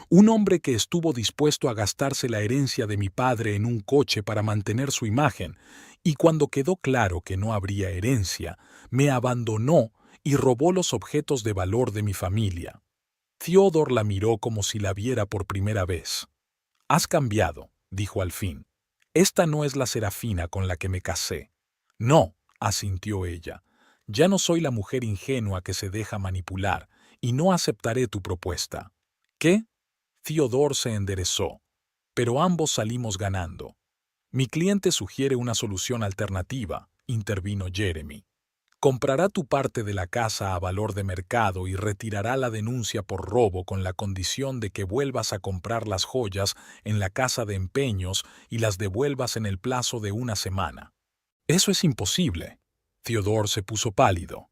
«Un hombre que estuvo dispuesto a gastarse la herencia de mi padre en un coche para mantener su imagen, y cuando quedó claro que no habría herencia, me abandonó y robó los objetos de valor de mi familia». Theodore la miró como si la viera por primera vez. «Has cambiado», dijo al fin. «Esta no es la Serafina con la que me casé». «No», asintió ella. «Ya no soy la mujer ingenua que se deja manipular, y no aceptaré tu propuesta». «¿Qué?». Theodore se enderezó. «Pero ambos salimos ganando». «Mi cliente sugiere una solución alternativa», intervino Jeremy. «Comprará tu parte de la casa a valor de mercado y retirará la denuncia por robo con la condición de que vuelvas a comprar las joyas en la casa de empeños y las devuelvas en el plazo de una semana». «Eso es imposible». Theodore se puso pálido.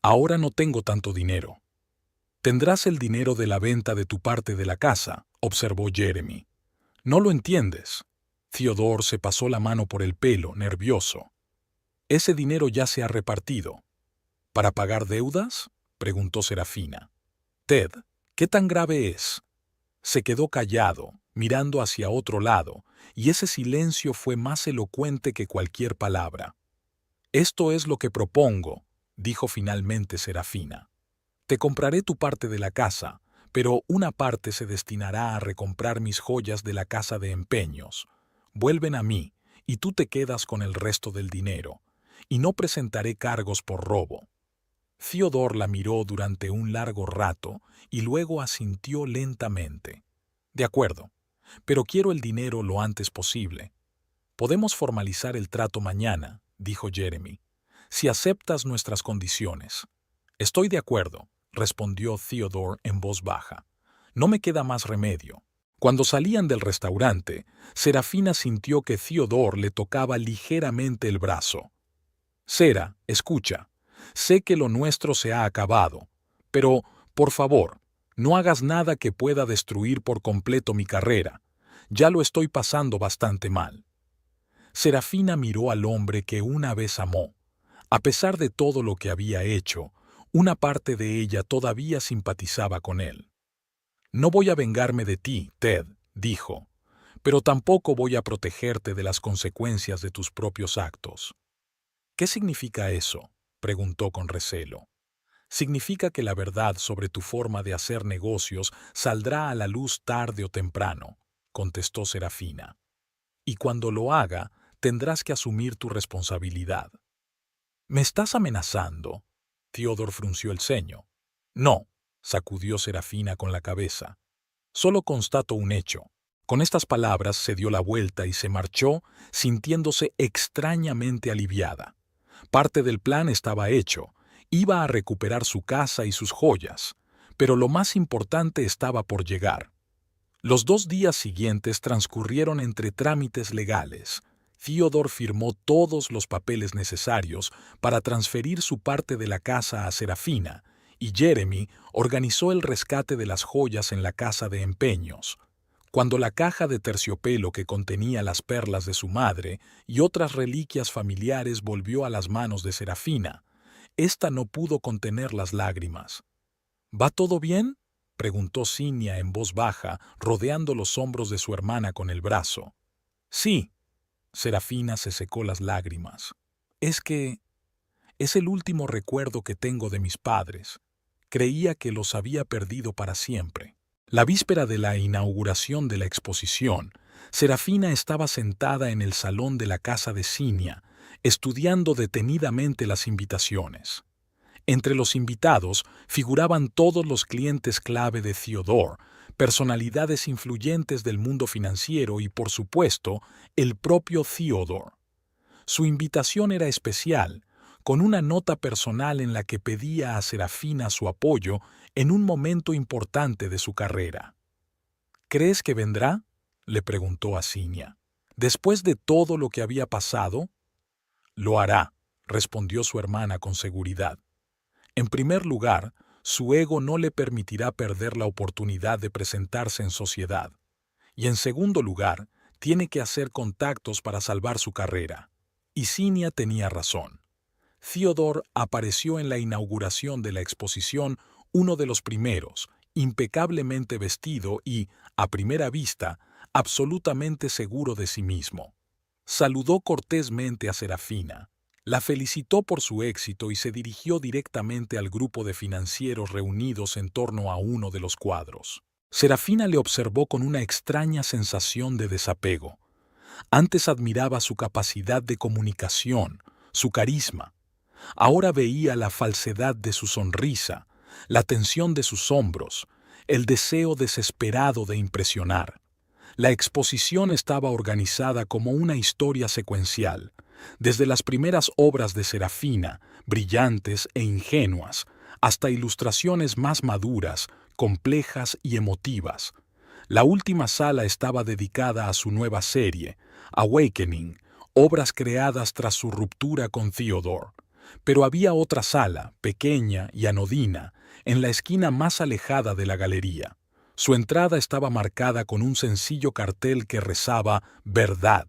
«Ahora no tengo tanto dinero». «Tendrás el dinero de la venta de tu parte de la casa», observó Jeremy. «No lo entiendes». Theodore se pasó la mano por el pelo, nervioso. «Ese dinero ya se ha repartido». «¿Para pagar deudas?», preguntó Serafina. «Ted, ¿qué tan grave es?». Se quedó callado, mirando hacia otro lado, y ese silencio fue más elocuente que cualquier palabra. «Esto es lo que propongo», dijo finalmente Serafina. «Te compraré tu parte de la casa, pero una parte se destinará a recomprar mis joyas de la casa de empeños. Vuelven a mí, y tú te quedas con el resto del dinero, y no presentaré cargos por robo». Theodore la miró durante un largo rato y luego asintió lentamente. «De acuerdo, pero quiero el dinero lo antes posible». «Podemos formalizar el trato mañana», dijo Jeremy, «si aceptas nuestras condiciones». «Estoy de acuerdo», respondió Theodore en voz baja. «No me queda más remedio». Cuando salían del restaurante, Serafina sintió que Theodore le tocaba ligeramente el brazo. «Sera, escucha. Sé que lo nuestro se ha acabado, pero, por favor, no hagas nada que pueda destruir por completo mi carrera. Ya lo estoy pasando bastante mal». Serafina miró al hombre que una vez amó. A pesar de todo lo que había hecho, una parte de ella todavía simpatizaba con él. «No voy a vengarme de ti, Ted», dijo, «pero tampoco voy a protegerte de las consecuencias de tus propios actos». «¿Qué significa eso?», preguntó con recelo. «Significa que la verdad sobre tu forma de hacer negocios saldrá a la luz tarde o temprano», contestó Serafina. «Y cuando lo haga, tendrás que asumir tu responsabilidad». «¿Me estás amenazando?». Theodore frunció el ceño. «No», sacudió Serafina con la cabeza. «Solo constato un hecho». Con estas palabras se dio la vuelta y se marchó, sintiéndose extrañamente aliviada. Parte del plan estaba hecho. Iba a recuperar su casa y sus joyas, pero lo más importante estaba por llegar. Los 2 días siguientes transcurrieron entre trámites legales. Theodore firmó todos los papeles necesarios para transferir su parte de la casa a Serafina, y Jeremy organizó el rescate de las joyas en la casa de empeños. Cuando la caja de terciopelo que contenía las perlas de su madre y otras reliquias familiares volvió a las manos de Serafina, ésta no pudo contener las lágrimas. «¿Va todo bien?», preguntó Cinia en voz baja, rodeando los hombros de su hermana con el brazo. «Sí». Serafina se secó las lágrimas. Es que es el último recuerdo que tengo de mis padres. Creía que los había perdido para siempre. La víspera de la inauguración de la exposición, Serafina estaba sentada en el salón de la casa de Cinia, estudiando detenidamente las invitaciones. Entre los invitados figuraban todos los clientes clave de Theodore, personalidades influyentes del mundo financiero y, por supuesto, el propio Theodore. Su invitación era especial, con una nota personal en la que pedía a Serafina su apoyo en un momento importante de su carrera. ¿Crees que vendrá?, le preguntó a Cinia. Después de todo lo que había pasado, lo hará, respondió su hermana con seguridad. En primer lugar, su ego no le permitirá perder la oportunidad de presentarse en sociedad. Y en segundo lugar, tiene que hacer contactos para salvar su carrera. Y Cinia tenía razón. Theodore apareció en la inauguración de la exposición uno de los primeros, impecablemente vestido y, a primera vista, absolutamente seguro de sí mismo. Saludó cortésmente a Serafina, la felicitó por su éxito y se dirigió directamente al grupo de financieros reunidos en torno a uno de los cuadros. Serafina le observó con una extraña sensación de desapego. Antes admiraba su capacidad de comunicación, su carisma. Ahora veía la falsedad de su sonrisa, la tensión de sus hombros, el deseo desesperado de impresionar. La exposición estaba organizada como una historia secuencial, desde las primeras obras de Serafina, brillantes e ingenuas, hasta ilustraciones más maduras, complejas y emotivas. La última sala estaba dedicada a su nueva serie, Awakening, obras creadas tras su ruptura con Theodore. Pero había otra sala, pequeña y anodina, en la esquina más alejada de la galería. Su entrada estaba marcada con un sencillo cartel que rezaba «Verdad».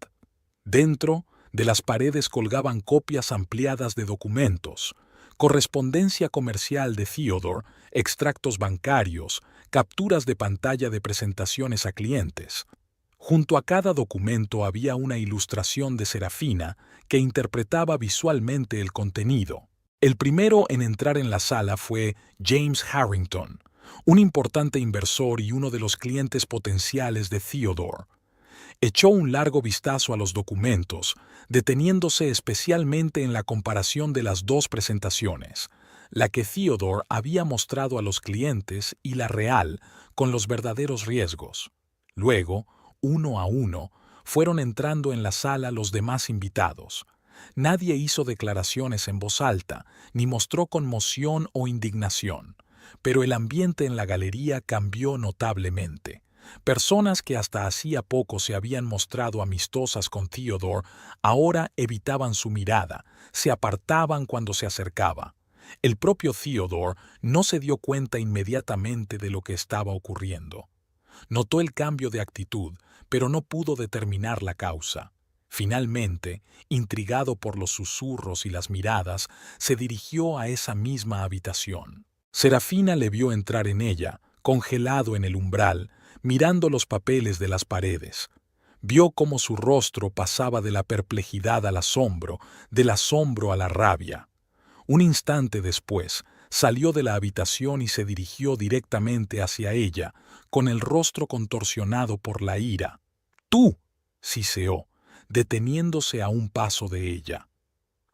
Dentro, de las paredes colgaban copias ampliadas de documentos, correspondencia comercial de Theodore, extractos bancarios, capturas de pantalla de presentaciones a clientes. Junto a cada documento había una ilustración de Serafina que interpretaba visualmente el contenido. El primero en entrar en la sala fue James Harrington, un importante inversor y uno de los clientes potenciales de Theodore. Echó un largo vistazo a los documentos, deteniéndose especialmente en la comparación de las dos presentaciones, la que Theodore había mostrado a los clientes y la real, con los verdaderos riesgos. Luego, uno a uno, fueron entrando en la sala los demás invitados. Nadie hizo declaraciones en voz alta, ni mostró conmoción o indignación, pero el ambiente en la galería cambió notablemente. Personas que hasta hacía poco se habían mostrado amistosas con Theodore, ahora evitaban su mirada, se apartaban cuando se acercaba. El propio Theodore no se dio cuenta inmediatamente de lo que estaba ocurriendo. Notó el cambio de actitud, pero no pudo determinar la causa. Finalmente, intrigado por los susurros y las miradas, se dirigió a esa misma habitación. Serafina le vio entrar en ella, congelado en el umbral, mirando los papeles de las paredes. Vio cómo su rostro pasaba de la perplejidad al asombro, del asombro a la rabia. Un instante después, salió de la habitación y se dirigió directamente hacia ella, con el rostro contorsionado por la ira. «¡Tú!», siseó, deteniéndose a un paso de ella.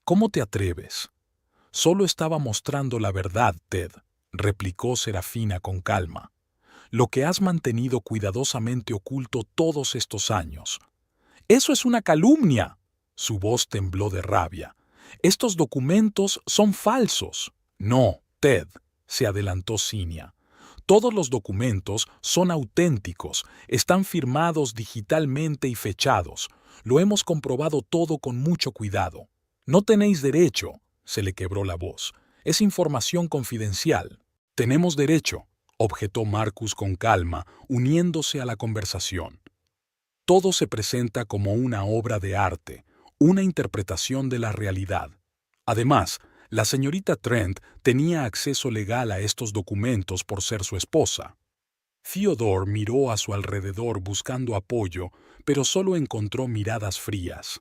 «¿Cómo te atreves?». «Solo estaba mostrando la verdad, Ted», replicó Serafina con calma. «Lo que has mantenido cuidadosamente oculto todos estos años». «¡Eso es una calumnia!». Su voz tembló de rabia. «Estos documentos son falsos». «No, Ted», se adelantó Cinia. «Todos los documentos son auténticos, están firmados digitalmente y fechados. Lo hemos comprobado todo con mucho cuidado». «No tenéis derecho», se le quebró la voz. «Es información confidencial». «Tenemos derecho», objetó Marcus con calma, uniéndose a la conversación. «Todo se presenta como una obra de arte, una interpretación de la realidad. Además, la señorita Trent tenía acceso legal a estos documentos por ser su esposa». Theodore miró a su alrededor buscando apoyo, pero solo encontró miradas frías.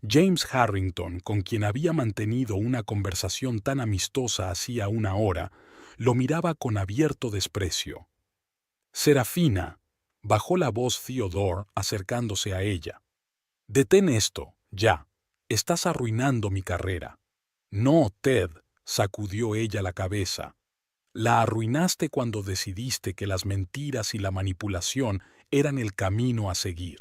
James Harrington, con quien había mantenido una conversación tan amistosa hacía una hora, lo miraba con abierto desprecio. Serafina, bajó la voz Theodore acercándose a ella. Detén esto, ya. Estás arruinando mi carrera. No, Ted, sacudió ella la cabeza. La arruinaste cuando decidiste que las mentiras y la manipulación eran el camino a seguir.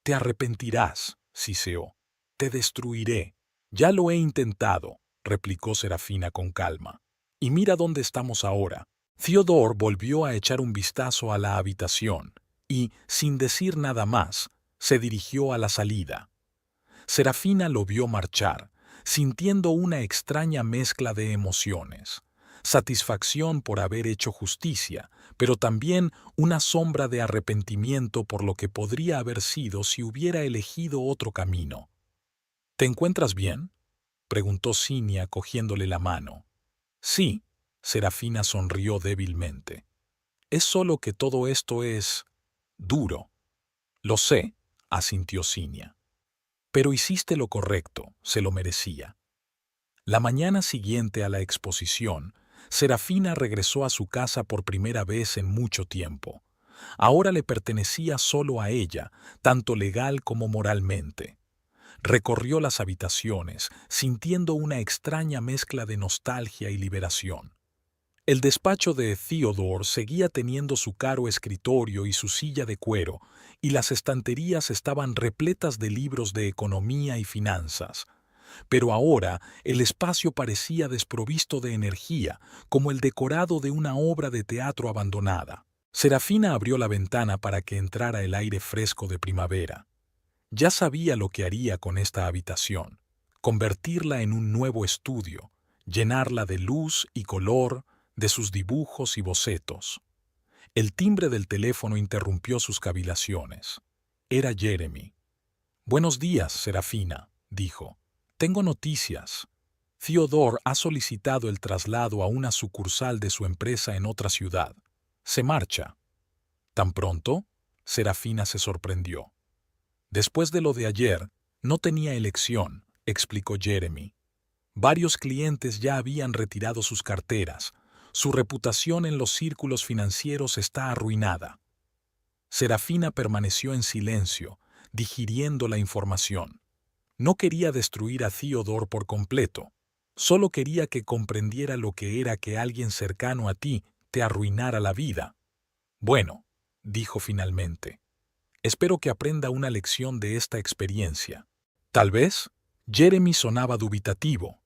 Te arrepentirás, siseó. Te destruiré. Ya lo he intentado, replicó Serafina con calma. Y mira dónde estamos ahora. Theodore volvió a echar un vistazo a la habitación y, sin decir nada más, se dirigió a la salida. Serafina lo vio marchar, sintiendo una extraña mezcla de emociones. Satisfacción por haber hecho justicia, pero también una sombra de arrepentimiento por lo que podría haber sido si hubiera elegido otro camino. ¿Te encuentras bien?, preguntó Cinia cogiéndole la mano. Sí, Serafina sonrió débilmente. Es solo que todo esto es duro. Lo sé, asintió Cinia. Pero hiciste lo correcto, se lo merecía. La mañana siguiente a la exposición, Serafina regresó a su casa por primera vez en mucho tiempo. Ahora le pertenecía solo a ella, tanto legal como moralmente. Recorrió las habitaciones, sintiendo una extraña mezcla de nostalgia y liberación. El despacho de Theodore seguía teniendo su caro escritorio y su silla de cuero, y las estanterías estaban repletas de libros de economía y finanzas. Pero ahora el espacio parecía desprovisto de energía, como el decorado de una obra de teatro abandonada. Serafina abrió la ventana para que entrara el aire fresco de primavera. Ya sabía lo que haría con esta habitación: convertirla en un nuevo estudio, llenarla de luz y color, de sus dibujos y bocetos. El timbre del teléfono interrumpió sus cavilaciones. Era Jeremy. «Buenos días, Serafina», dijo. «Tengo noticias. Theodore ha solicitado el traslado a una sucursal de su empresa en otra ciudad. Se marcha». «¿Tan pronto?», Serafina se sorprendió. «Después de lo de ayer, no tenía elección», explicó Jeremy. «Varios clientes ya habían retirado sus carteras. Su reputación en los círculos financieros está arruinada». Serafina permaneció en silencio, digiriendo la información. No quería destruir a Theodore por completo. Solo quería que comprendiera lo que era que alguien cercano a ti te arruinara la vida. «Bueno», dijo finalmente, «espero que aprenda una lección de esta experiencia». «Tal vez», Jeremy sonaba dubitativo.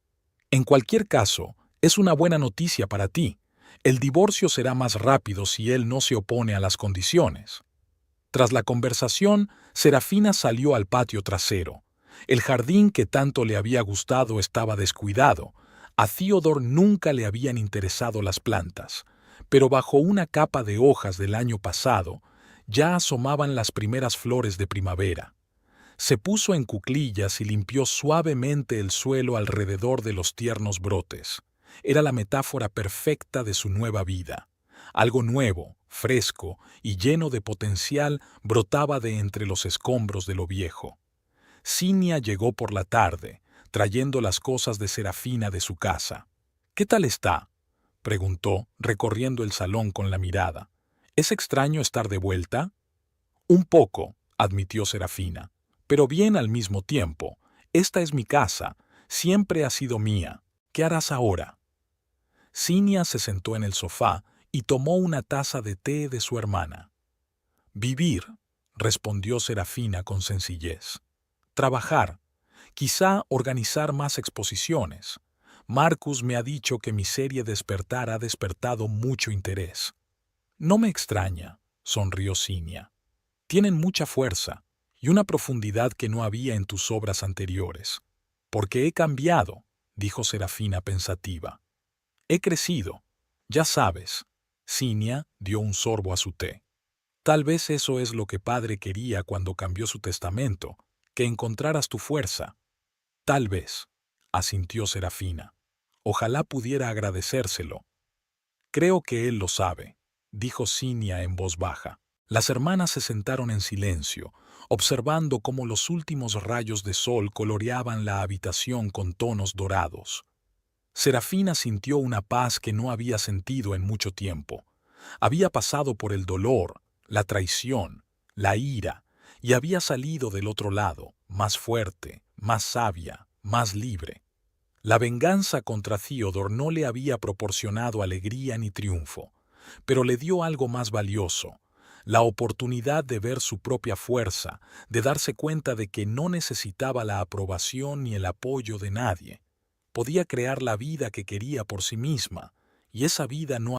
«En cualquier caso, es una buena noticia para ti. El divorcio será más rápido si él no se opone a las condiciones». Tras la conversación, Serafina salió al patio trasero. El jardín que tanto le había gustado estaba descuidado. A Theodore nunca le habían interesado las plantas, pero bajo una capa de hojas del año pasado ya asomaban las primeras flores de primavera. Se puso en cuclillas y limpió suavemente el suelo alrededor de los tiernos brotes. Era la metáfora perfecta de su nueva vida. Algo nuevo, fresco y lleno de potencial brotaba de entre los escombros de lo viejo. Cinia llegó por la tarde, trayendo las cosas de Serafina de su casa. «¿Qué tal está?», preguntó, recorriendo el salón con la mirada. «¿Es extraño estar de vuelta?». «Un poco», admitió Serafina, «pero bien al mismo tiempo. Esta es mi casa, siempre ha sido mía. ¿Qué harás ahora?». Cinia se sentó en el sofá y tomó una taza de té de su hermana. «Vivir», respondió Serafina con sencillez. «Trabajar, quizá organizar más exposiciones. Marcus me ha dicho que mi serie Despertar ha despertado mucho interés». «No me extraña», sonrió Cinia. «Tienen mucha fuerza y una profundidad que no había en tus obras anteriores». «Porque he cambiado», dijo Serafina pensativa. «He crecido, ya sabes». Cinia dio un sorbo a su té. «Tal vez eso es lo que padre quería cuando cambió su testamento, que encontraras tu fuerza». «Tal vez», asintió Serafina. «Ojalá pudiera agradecérselo». «Creo que él lo sabe». dijo Cinia en voz baja. Las hermanas se sentaron en silencio, observando cómo los últimos rayos de sol coloreaban la habitación con tonos dorados. Serafina sintió una paz que no había sentido en mucho tiempo. Había pasado por el dolor, la traición, la ira, y había salido del otro lado, más fuerte, más sabia, más libre. La venganza contra Theodore no le había proporcionado alegría ni triunfo, pero le dio algo más valioso, la oportunidad de ver su propia fuerza, de darse cuenta de que no necesitaba la aprobación ni el apoyo de nadie. Podía crear la vida que quería por sí misma, y esa vida no